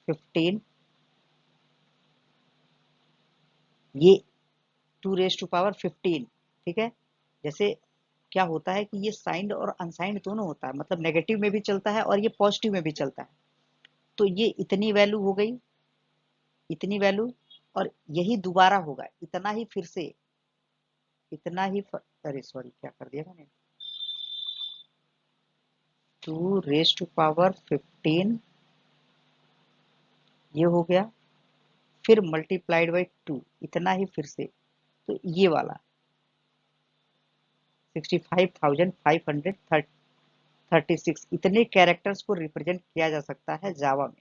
15, ये 2 रेज टू पावर 15। ठीक है, जैसे क्या होता है कि ये साइंड और अनसाइंड दोनों होता है, मतलब नेगेटिव में भी चलता है और ये पॉजिटिव में भी चलता है। तो ये इतनी वैल्यू हो गई, इतनी वैल्यू, और यही दोबारा होगा, इतना ही फिर से, इतना ही अरे सॉरी, क्या कर दिया मैंने, 2 रेज टू पावर 15 ये हो गया, फिर मल्टीप्लाइड बाई 2, इतना ही फिर से। तो ये वाला 65,536 इतने कैरेक्टर्स को रिप्रेजेंट किया जा सकता है जावा में।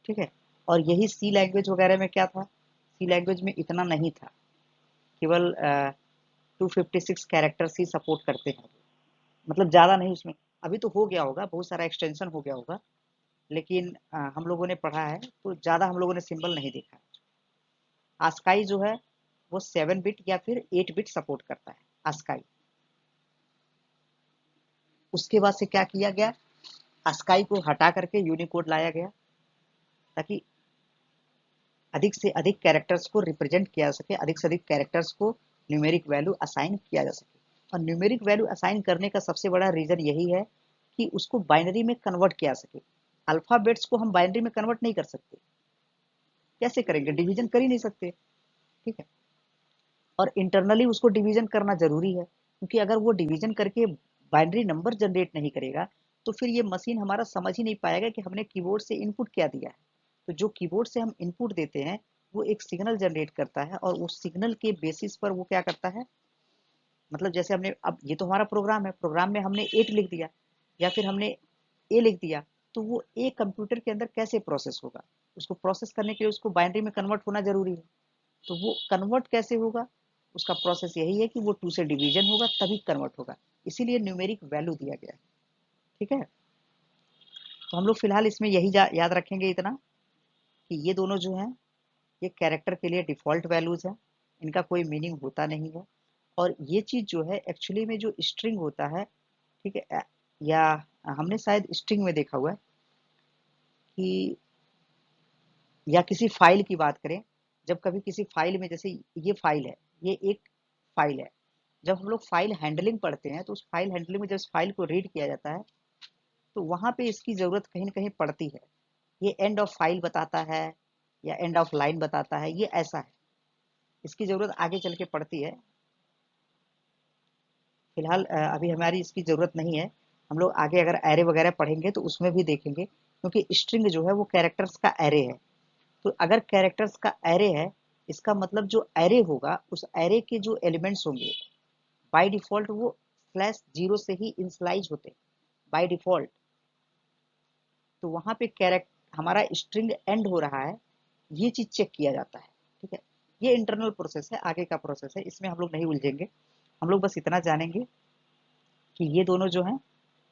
ठीक है, और यही सी लैंग्वेज वगैरह में क्या था, सी लैंग्वेज में इतना नहीं था, केवल 256 कैरेक्टर्स ही सपोर्ट करते हैं, मतलब ज़्यादा नहीं उसमें। अभी तो हो गया होगा, बहुत सारा एक्सटेंशन हो गया होगा, लेकिन हम लोगों ने पढ़ा है तो ज़्यादा हम लोगों ने सिंबल नहीं देखा है। आस्काई जो है वो 7 बिट या फिर 8 बिट सपोर्ट करता है आस्काई। उसके बाद से क्या किया गया, आस्काई को हटा करके यूनिकोड लाया गया, ताकि अधिक से अधिक कैरेक्टर्स को रिप्रेजेंट किया जा सके, अधिक से अधिक कैरेक्टर्स को न्यूमेरिक वैल्यू असाइन किया जा सके। और न्यूमेरिक वैल्यू असाइन करने का सबसे बड़ा रीजन यही है कि उसको बाइनरी में कन्वर्ट किया जा सके। अल्फाबेट्स को हम बाइनरी में कन्वर्ट नहीं कर सकते, कैसे करेंगे, डिवीजन कर ही नहीं सकते। ठीक है, और इंटरनली उसको डिवीजन करना जरूरी है, क्योंकि अगर वो डिवीजन करके बाइनरी नंबर जनरेट नहीं करेगा तो फिर ये मशीन हमारा समझ ही नहीं पाएगा कि हमने कीबोर्ड से इनपुट क्या दिया है। तो जो कीबोर्ड से हम इनपुट देते हैं वो एक सिग्नल जनरेट करता है, और उस सिग्नल के बेसिस पर वो क्या करता है, मतलब जैसे हमने, अब ये तो हमारा प्रोग्राम है, प्रोग्राम में हमने 8 लिख दिया या फिर हमने ए लिख दिया, तो वो ए कंप्यूटर के अंदर कैसे प्रोसेस होगा, उसको प्रोसेस करने के लिए उसको बाइनरी में कन्वर्ट होना जरूरी है। तो वो कन्वर्ट कैसे होगा, उसका प्रोसेस यही है कि वो 2 से डिवीजन होगा तभी कन्वर्ट होगा, इसीलिए न्यूमेरिक वैल्यू दिया गया है। ठीक है, तो हम लोग फिलहाल इसमें यही याद रखेंगे इतना, कि ये दोनों जो हैं ये कैरेक्टर के लिए डिफ़ॉल्ट वैल्यूज हैं, इनका कोई मीनिंग होता नहीं है। और ये चीज़ जो है एक्चुअली में जो स्ट्रिंग होता है, ठीक है, या हमने शायद स्ट्रिंग में देखा हुआ है कि, या किसी फाइल की बात करें, जब कभी किसी फाइल में, जैसे ये फाइल है, ये एक फाइल है, जब हम लोग फाइल हैंडलिंग पढ़ते हैं तो उस फाइल हैंडलिंग में जब इस फाइल को रीड किया जाता है तो वहाँ पे इसकी ज़रूरत कहीं ना कहीं पड़ती है। ये एंड ऑफ फाइल बताता है या एंड ऑफ लाइन बताता है, ये ऐसा है, इसकी ज़रूरत आगे चल के पड़ती है। फिलहाल अभी हमारी इसकी ज़रूरत नहीं है, हम लोग आगे अगर एरे वगैरह पढ़ेंगे तो उसमें भी देखेंगे, क्योंकि स्ट्रिंग जो है वो कैरेक्टर्स का एरे है। तो अगर कैरेक्टर्स का एरे है, इसका मतलब जो एरे होगा उस एरे के जो एलिमेंट्स होंगे बाय डिफॉल्ट वो /0 से ही इनिशियलाइज होते हैं बाय डिफॉल्ट। तो वहाँ पे कैरेक्टर हमारा स्ट्रिंग एंड हो रहा है, ये चीज़ चेक किया जाता है। ठीक है, ये इंटरनल प्रोसेस है, आगे का प्रोसेस है, इसमें हम लोग नहीं उलझेंगे। हम लोग बस इतना जानेंगे कि ये दोनों जो हैं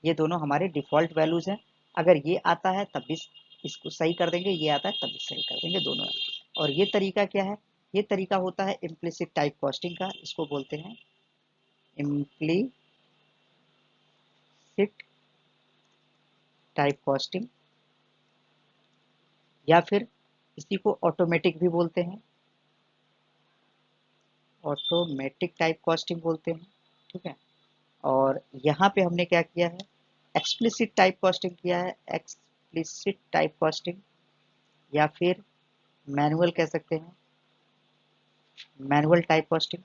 ये दोनों हमारे डिफ़ॉल्ट वैल्यूज़ हैं। अगर ये आता है तब भी इसको सही कर देंगे, ये आता है तब भी सही कर देंगे दोनों। और ये तरीका क्या है, ये तरीका होता है इम्प्लिसिट टाइप कास्टिंग का, इसको बोलते हैं इम्प्लिसिट टाइप कास्टिंग, या फिर इसी को ऑटोमेटिक भी बोलते हैं, ऑटोमेटिक टाइप कास्टिंग बोलते हैं। ठीक है, और यहाँ पे हमने क्या किया है, एक्सप्लिसिट टाइप कास्टिंग किया है, एक्सप्लिसिट टाइप कास्टिंग, या फिर मैनुअल कह सकते हैं, manual type casting,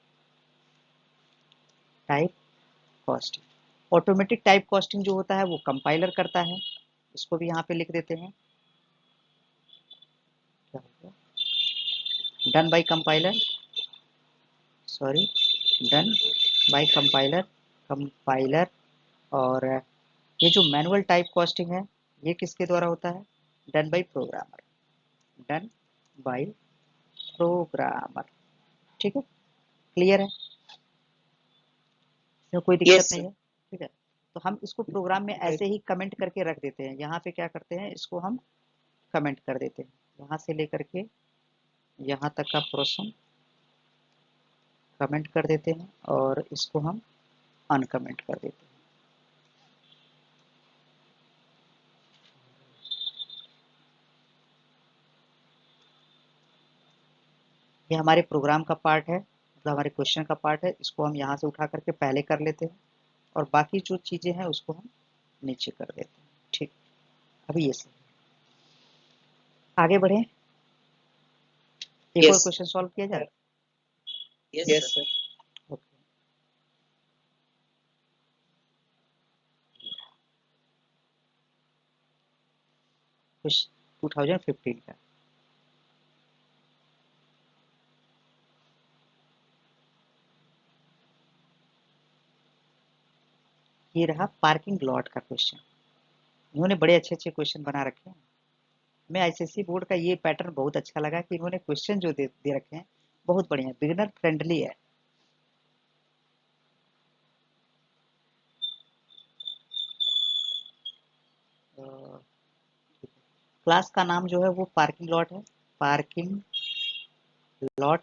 type casting. Automatic type casting जो होता है वो कंपाइलर करता है, इसको भी यहाँ पे लिख देते हैं, क्या हो गया, done by compiler, sorry, done by compiler. और ये जो मैनुअल टाइप कास्टिंग है ये किसके द्वारा होता है, done by programmer, done by programmer. ठीक है, क्लियर है, इसमें कोई दिक्कत Yes, नहीं sir. है। ठीक है, तो हम इसको प्रोग्राम में ऐसे ही कमेंट करके रख देते हैं। यहाँ पे क्या करते हैं, इसको हम कमेंट कर देते हैं, यहाँ से लेकर के यहाँ तक का पोर्शन कमेंट कर देते हैं और इसको हम अनकमेंट कर देते हैं। ये हमारे प्रोग्राम का पार्ट है, मतलब हमारे क्वेश्चन का पार्ट है। इसको हम यहाँ से उठा करके पहले कर लेते हैं और बाकी जो चीज़ें हैं उसको हम नीचे कर देते हैं। ठीक, अभी ये सही, आगे बढ़े, एक और Yes, क्वेश्चन सॉल्व किया जाए। yes, Yes, sir. sir. Okay, कुछ 2015 का, ये रहा पार्किंग लॉट का क्वेश्चन। इन्होंने बड़े अच्छे अच्छे क्वेश्चन बना रखे हैं। हमें आईसीएसई बोर्ड का ये पैटर्न बहुत अच्छा लगा कि इन्होंने क्वेश्चन जो दे रखे हैं बहुत बढ़िया, बिगिनर फ्रेंडली है। क्लास का नाम जो है वो पार्किंग लॉट है, पार्किंग लॉट।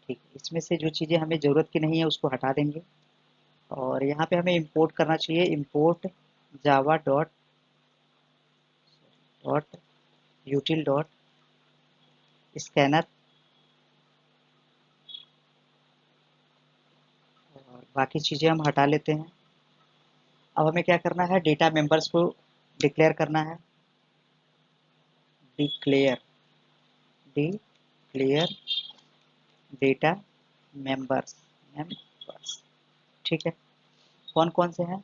ठीक, इसमें से जो चीज़ें हमें ज़रूरत की नहीं है उसको हटा देंगे और यहाँ पे हमें इंपोर्ट करना चाहिए, import java dot dot util dot scanner. और बाकी चीज़ें हम हटा लेते हैं। अब हमें क्या करना है, डेटा मेंबर्स को डिक्लेयर करना है, declare declare data members members. ठीक है, कौन कौन से हैं,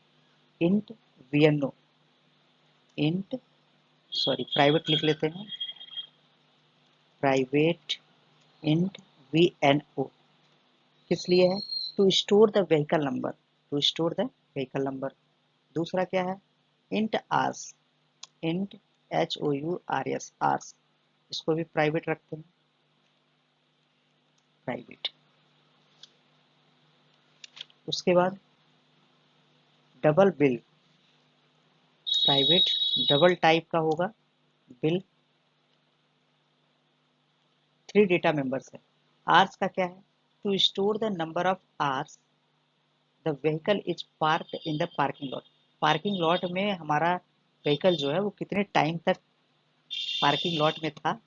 int VNO, int sorry private लिख लेते हैं, प्राइवेट इंट वीएनओ किस लिए है, to store the vehicle number, to store the vehicle number. दूसरा क्या है, int hours, int HOURS hours, इसको भी प्राइवेट रखते हैं, प्राइवेट। उसके बाद double bill, private double type का होगा बिल। 3 डेटा मेंबर्स है। आर्स का क्या है, to store the number of hours the vehicle is parked in the parking lot, parking lot में हमारा व्हीकल जो है वो कितने टाइम तक पार्किंग लॉट में था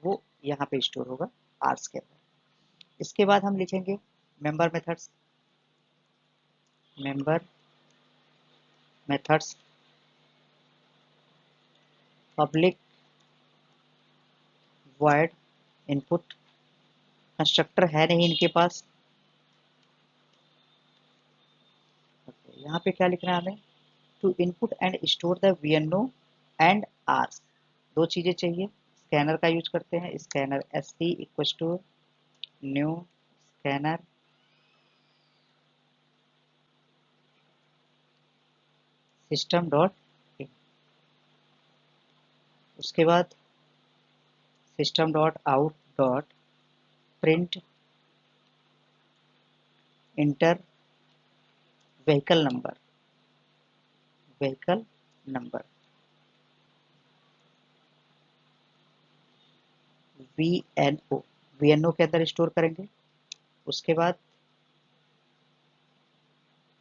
वो यहाँ पे स्टोर होगा आर्स के अंदर। इसके बाद हम लिखेंगे member methods, member methods public void input, constructor है नहीं इनके पास। यहाँ पे क्या लिखना है हमें, to input and store the VNO and hours, दो चीज़ें चाहिए। स्कैनर का यूज करते हैं, scanner SC equal to new scanner system dot in. उसके बाद system dot out dot print enter vehicle number, vehicle number VNO, VNO के अंदर स्टोर करेंगे। उसके बाद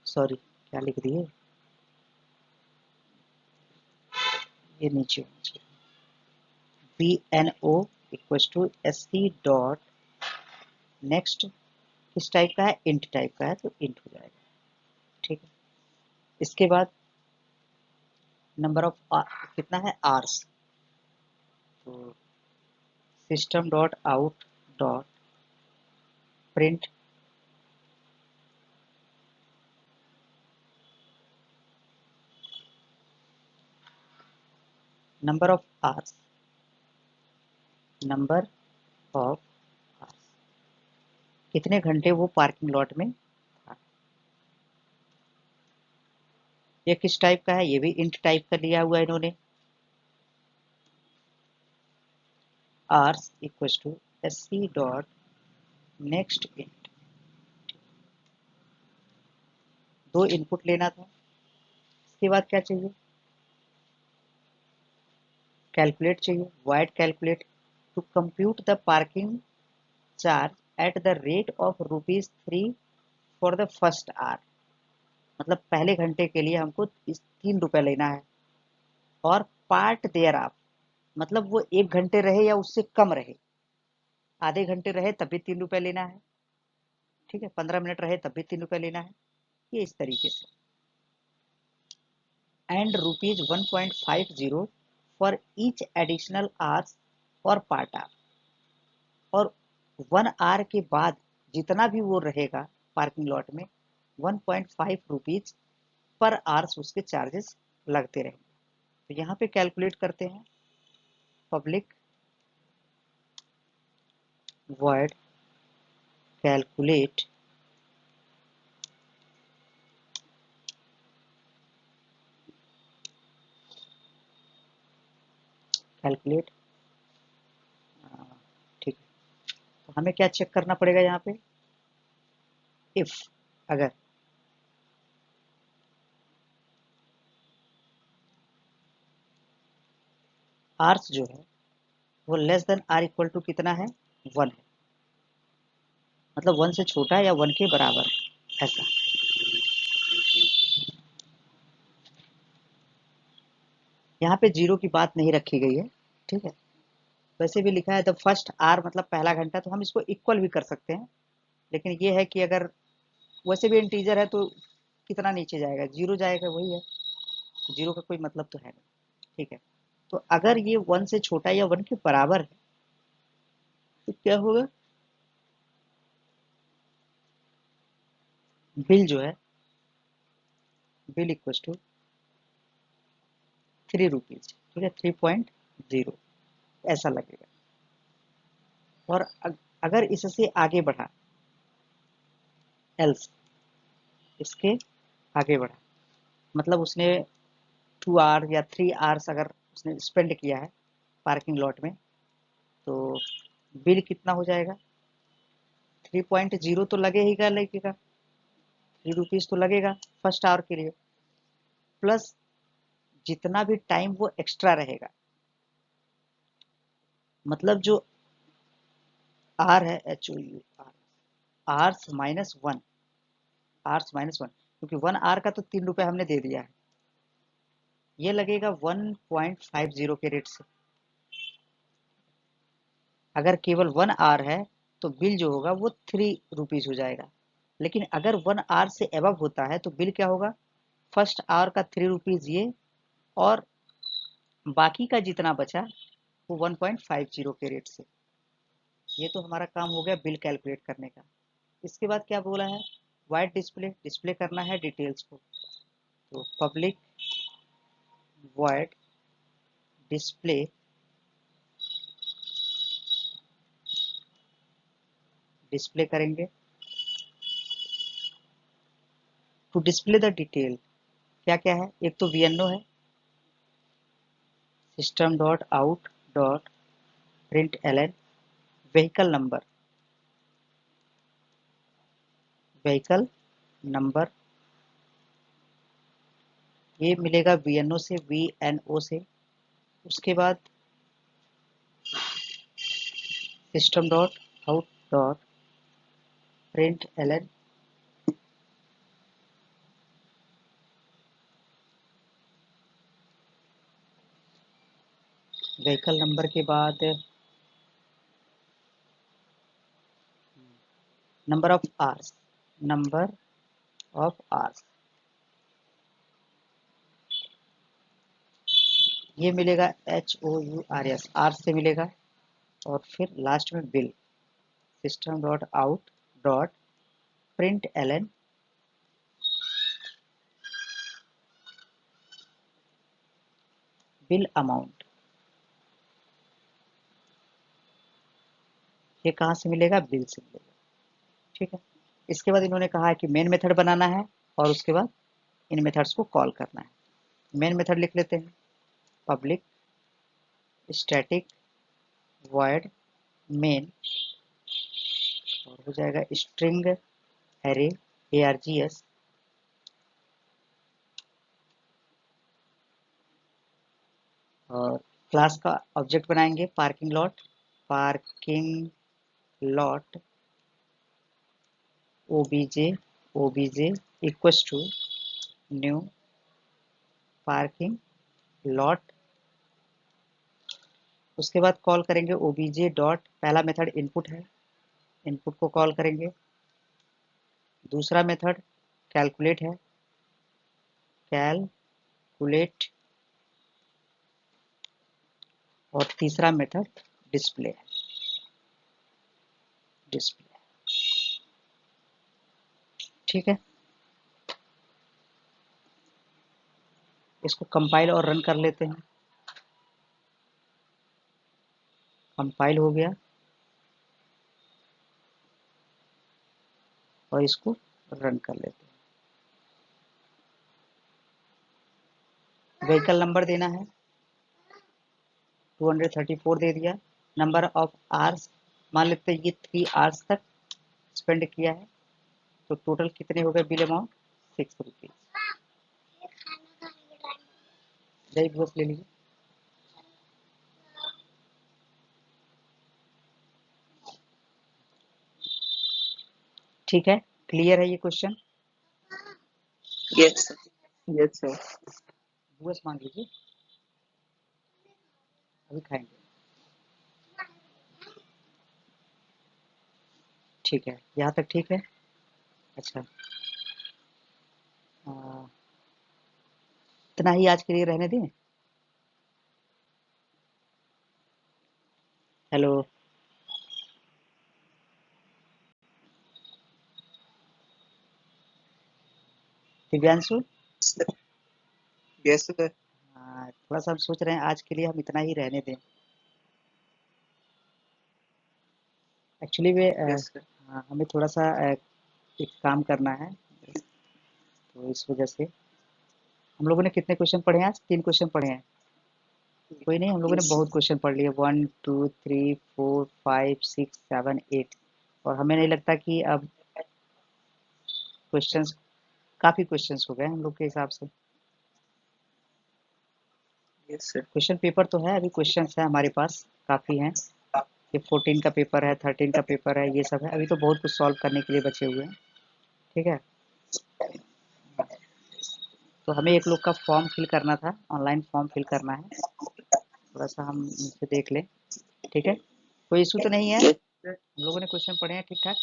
सॉरी क्या लिख दिए, ये नीचे होना चाहिए, VNO equal to SC dot next, किस टाइप का है, इंट टाइप का है तो इंट हो जाएगा। ठीक है, इसके बाद नंबर ऑफ कितना है आर्स, तो system dot out dot print number of hours, number of hours, कितने घंटे वो पार्किंग लॉट में था। ये किस टाइप का है, ये भी इंट टाइप का लिया हुआ है इन्होंने। Hours equals to SC dot next int, दो इनपुट लेना था। इसके बाद क्या चाहिए, कैलकुलेट चाहिए, void calculate to compute the parking charge at the rate of ₹3 for the first hour. मतलब पहले घंटे के लिए हमको इस ₹3 लेना है, और पार्ट देयर ऑफ, मतलब वो 1 घंटे रहे या उससे कम रहे, आधे घंटे रहे तब भी ₹3 लेना है, ठीक है, 15 मिनट रहे तब भी ₹3 लेना है, ये इस तरीके से। And ₹1.50 for each additional hours और पार्ट आवर, और 1 आवर के बाद जितना भी वो रहेगा पार्किंग लॉट में, ₹1.5 पर आवर्स उसके चार्जेस लगते रहेंगे। तो यहाँ पे कैलकुलेट करते हैं, पब्लिक वॉइड कैलकुलेट कैलकुलेट, ठीक है। तो हमें क्या चेक करना पड़ेगा यहाँ पे, इफ अगर आर्स जो है वो less than or equal to कितना है, 1 है, मतलब 1 से छोटा है या 1 के बराबर है, ऐसा। यहाँ पे 0 की बात नहीं रखी गई है, ठीक है। वैसे भी लिखा है द फर्स्ट आर, मतलब पहला घंटा, तो हम इसको इक्वल भी कर सकते हैं, लेकिन ये है कि अगर वैसे भी इंटीजर है तो कितना नीचे जाएगा, 0 जाएगा, वही है, 0 का कोई मतलब तो है नहीं, ठीक है। तो अगर ये 1 से छोटा या 1 के बराबर है तो क्या होगा, बिल जो है, बिल इक्वल टू ₹3, ठीक है, 3.0 ऐसा लगेगा। और अगर इससे आगे बढ़ा, एल्स इसके आगे बढ़ा, मतलब उसने 2 आवर या 3 आवर्स अगर उसने स्पेंड किया है पार्किंग लॉट में, तो बिल कितना हो जाएगा, 3.0 तो लगेगा, ₹3 तो लगेगा फर्स्ट आवर के लिए, प्लस जितना भी टाइम वो एक्स्ट्रा रहेगा, मतलब जो आर है, HOUR, आर्स माइनस वन, क्योंकि 1 आवर का तो ₹3 हमने दे दिया है, ये लगेगा 1.50 के रेट से। अगर केवल 1 आवर है तो बिल जो होगा वो ₹3 हो जाएगा, लेकिन अगर 1 आवर से एबव होता है तो बिल क्या होगा, फर्स्ट आवर का ₹3 ये, और बाकी का जितना बचा वो 1.50 के रेट से। ये तो हमारा काम हो गया बिल कैलकुलेट करने का। इसके बाद क्या बोला है, वाइड डिस्प्ले, डिस्प्ले करना है डिटेल्स को, तो पब्लिक वाइड डिस्प्ले डिस्प्ले करेंगे, टू डिस्प्ले द डिटेल, क्या क्या है, एक तो VNO है, system dot out dot print L, vehicle number, vehicle number ये मिलेगा VNO से, VNO से। उसके बाद system dot out dot print L, vehicle number के बाद number of hours, number of hours ये मिलेगा HOURS, आर्स से मिलेगा। और फिर लास्ट में bill, system dot out dot print L bill amount, ये कहाँ से मिलेगा, बिल से मिलेगा। ठीक है, इसके बाद इन्होंने कहा है कि मेन मेथड बनाना है और उसके बाद इन मेथड्स को कॉल करना है। मेन मेथड लिख लेते हैं, पब्लिक स्टैटिक वॉइड मेन, और हो जाएगा स्ट्रिंग एरे args, और क्लास का ऑब्जेक्ट बनाएंगे parking lot obj equals to new parking lot. उसके बाद कॉल करेंगे obj डॉट, पहला मेथड इनपुट है, इनपुट को कॉल करेंगे। दूसरा मेथड कैलकुलेट है, कैलकुलेट, और तीसरा मेथड डिस्प्ले है, डिस्प्ले। ठीक है, इसको कंपाइल और रन कर लेते हैं। कंपाइल हो गया और इसको रन कर लेते हैं। व्हीकल नंबर देना है, 234 दे दिया। नंबर ऑफ आवर्स मान लेते हैं ये 3 आवर्स तक स्पेंड किया है, तो टोटल कितने हो गए बिल अमाउंट, 6 रुपीज। दही बस ले लीजिए। ठीक है, क्लियर है ये क्वेश्चन। Yes yes sir. बस मांग लीजिए, अभी खाएंगे। ठीक है, यहाँ तक ठीक है। अच्छा, इतना ही आज के लिए रहने दें। हेलो, दिव्यांशु। Yes sir. थोड़ा सा हम सोच रहे हैं आज के लिए हम इतना ही रहने दें। Actually way yes sir. हमें थोड़ा सा एक काम करना है, तो इस वजह से हम लोगों ने कितने क्वेश्चन पढ़े हैं आज, 3 क्वेश्चन पढ़े हैं। कोई नहीं, हम लोगों ने बहुत क्वेश्चन पढ़ लिए, 1 2 3 4 5 6 7 8, और हमें नहीं लगता कि अब क्वेश्चंस, काफ़ी क्वेश्चंस हो गए हम लोग के हिसाब से। Yes sir. क्वेश्चन पेपर तो है, अभी क्वेश्चंस है हमारे पास, काफ़ी हैं। ये 14 का पेपर है, 13 का पेपर है, ये सब है, अभी तो बहुत कुछ सॉल्व करने के लिए बचे हुए हैं। ठीक है, तो हमें एक लोग का फॉर्म फिल करना था, ऑनलाइन फॉर्म फिल करना है, थोड़ा सा हम इनसे देख लें। ठीक है, कोई इशू तो नहीं है, हम लोगों ने क्वेश्चन पढ़े हैं ठीक ठाक।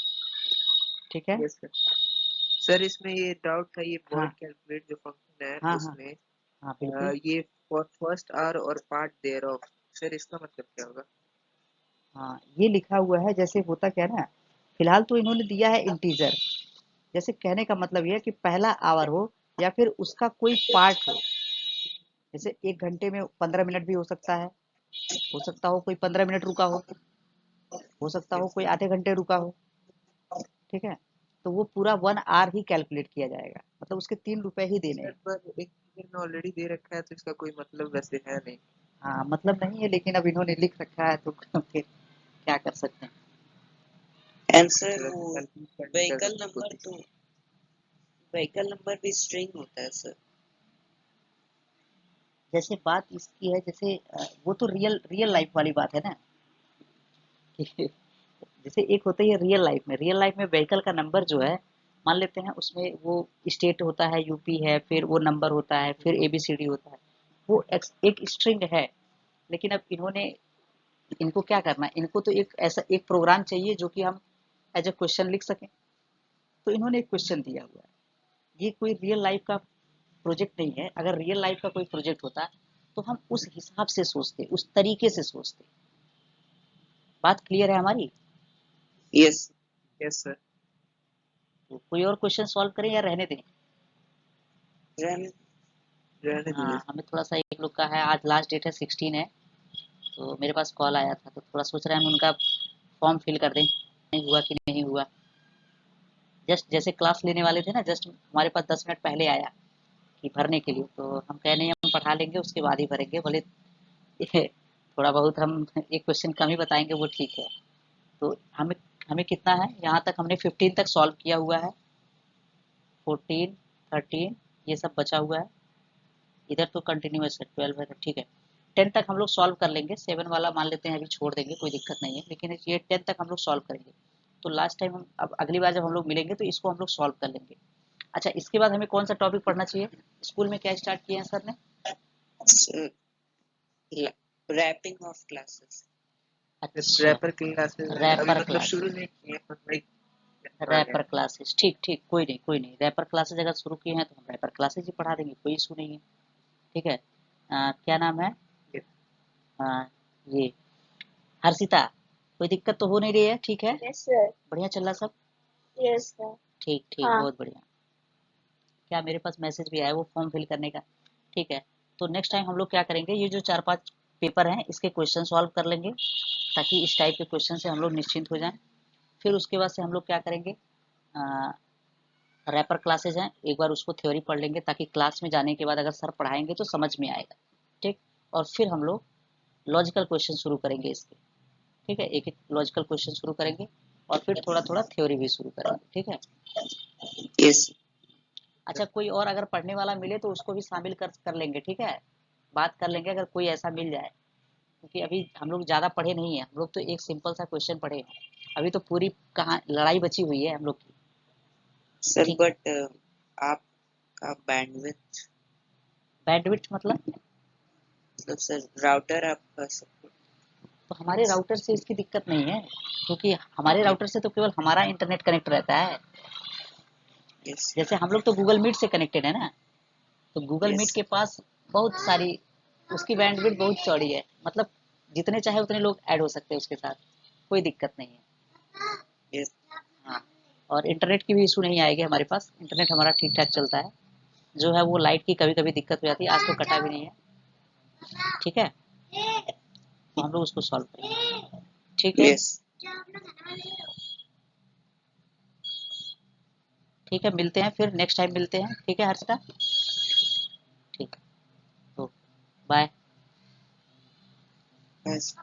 ठीक है, यस सर। सर इसमें ये डाउट था, ये हाँ वर्ड कैलकुलेट जो फंक्शन है हाँ हाँ उसमें हाँ बिल्कुल। ये फॉर फर्स्ट आवर और पार्ट देयर ऑफ, सर इसका मतलब क्या होगा? हाँ, ये लिखा हुआ है, जैसे होता क्या है ना, फिलहाल तो इन्होंने दिया है इंटीजर, जैसे कहने का मतलब ये है कि पहला आवर हो या फिर उसका कोई पार्ट हो। जैसे 1 घंटे में 15 मिनट भी हो सकता हो कोई 15 मिनट रुका हो सकता हो यस कोई सर। आधे घंटे रुका हो। ठीक है, तो वो पूरा 1 आवर ही कैलकुलेट किया जाएगा, मतलब उसके 3 रुपए ही देने सर हैं। पर एक टीचर में ऑलरेडी दे रखा है तो इसका कोई मतलब वैसे है नहीं। हाँ, मतलब नहीं है, लेकिन अब इन्होंने लिख रखा है तो फिर क्या कर सकते हैं। आंसर थोड़ा वो सा कंफ्यूज करने का व्हीकल नंबर, कोशिश। तो व्हीकल नंबर भी स्ट्रिंग होता है सर। जैसे बात इसकी है, जैसे वो तो रियल रियल लाइफ वाली बात है ना, कि जैसे एक होता है रियल लाइफ में व्हीकल का नंबर जो है, मान लेते हैं उसमें वो स्टेट होता है, यूपी है, फिर वो नंबर होता है, फिर एबीसीडी होता है, वो एक स्ट्रिंग है। लेकिन अब इन्होंने, इनको क्या करना है, इनको तो एक ऐसा एक प्रोग्राम चाहिए जो कि हम एज ए क्वेश्चन लिख सकें, तो इन्होंने एक क्वेश्चन दिया हुआ है। ये कोई रियल लाइफ का प्रोजेक्ट नहीं है, अगर रियल लाइफ का कोई प्रोजेक्ट होता तो हम उस हिसाब से सोचते, उस तरीके से सोचते। बात क्लियर है हमारी। Yes yes sir. तो कोई और क्वेश्चन सॉल्व करें या रहने दें। रहने दीजिए। हाँ, हमें थोड़ा सा एक लोग का है, आज लास्ट डेट है 16 है, तो मेरे पास कॉल आया था, तो थोड़ा सोच रहे हैं हम उनका फॉर्म फिल कर दें, नहीं हुआ कि नहीं हुआ। जस्ट जैसे क्लास लेने वाले थे ना, जस्ट हमारे पास 10 मिनट पहले आया कि भरने के लिए, तो हम कह नहीं हम पढ़ा लेंगे उसके बाद ही भरेंगे, भले थोड़ा बहुत हम एक क्वेश्चन कम ही बताएंगे वो ठीक है। तो हमें हमें कितना है, यहाँ तक हमने 15 तक सॉल्व किया हुआ है, 14, 13 ये सब बचा हुआ है, इधर तो कंटिन्यूस है, 12 है, ठीक है। 10 तक हम लोग सॉल्व कर लेंगे, 7 वाला मान लेते हैं अभी छोड़ देंगे, कोई दिक्कत नहीं है, लेकिन ये 10 तक हम लोग सॉल्व करेंगे। तो लास्ट टाइम हम, अब अगली बार जब हम लोग मिलेंगे तो इसको हम लोग सॉल्व कर लेंगे। अच्छा, इसके बाद हमें कौन सा टॉपिक पढ़ना चाहिए? स्कूल में क्या स्टार्ट किए हैं सर ने? Wrapping of classes. अच्छा, रैपर क्लासेस अभी रैपर मतलब क्लास, शुरू नहीं किए पर लाइक रैपर क्लासेस, ठीक ठीक, कोई नहीं कोई नहीं, रैपर क्लासेस अगर शुरू किए हैं तो हम रैपर क्लासेस ही पढ़ा देंगे, कोई इशू नहीं है, ठीक है। क्या नाम है? ये हर्षिता, कोई दिक्कत तो हो नहीं रही है? ठीक है, यस सर। बढ़िया चल रहा सब? Yes sir. ठीक ठीक, हाँ। बहुत बढ़िया। क्या मेरे पास मैसेज भी आया वो फॉर्म फिल करने का, ठीक है। तो नेक्स्ट टाइम हम लोग क्या करेंगे, ये जो 4-5 पेपर हैं इसके क्वेश्चन सॉल्व कर लेंगे, ताकि इस टाइप के क्वेश्चन से हम लोग निश्चिंत हो जाएं। फिर उसके बाद से हम लोग क्या करेंगे, रैपर क्लासेज हैं, एक बार उसको थ्योरी पढ़ लेंगे, ताकि क्लास में जाने के बाद अगर सर पढ़ाएंगे तो समझ में आएगा, ठीक। और फिर हम लोग लॉजिकल क्वेश्चन शुरू करेंगे इसके, ठीक है, एक एक लॉजिकल क्वेश्चन शुरू करेंगे, और फिर थोड़ा थोड़ा थ्योरी भी शुरू करेंगे, ठीक है। यस। अच्छा, कोई और अगर पढ़ने वाला मिले तो उसको भी शामिल कर लेंगे, ठीक है, बात कर लेंगे अगर कोई ऐसा मिल जाए, क्योंकि अभी हम लोग ज़्यादा पढ़े नहीं हैं, हम लोग तो एक सिंपल सा क्वेश्चन पढ़े हैं, अभी तो पूरी कहाँ लड़ाई बची हुई है हम लोग की। सर ठीक, बट आपका बैंडविड्थ, बैंडविड्थ मतलब सर राउटर आपका सपोर्ट। तो हमारे राउटर से इसकी दिक्कत नहीं है, क्योंकि हमारे राउटर से तो केवल हमारा इंटरनेट कनेक्ट रहता है। यस जैसे हम लोग तो गूगल मीट से कनेक्टेड है ना, तो गूगल मीट यस के पास बहुत सारी, उसकी बैंडविड्थ बहुत चौड़ी है, मतलब जितने चाहे उतने लोग ऐड हो सकते हैं उसके साथ, कोई दिक्कत नहीं है। यस। हाँ, और इंटरनेट की भी इशू नहीं आएगी हमारे पास, इंटरनेट हमारा ठीक ठाक चलता है, जो है वो लाइट की कभी कभी दिक्कत हो जाती है, आज तो कटा भी नहीं है, ठीक है। तो हम लोग उसको सॉल्व करेंगे, ठीक है। यस। ठीक है, मिलते हैं फिर नेक्स्ट टाइम मिलते हैं, ठीक है हर्षिता, ठीक, तो बाय। यस।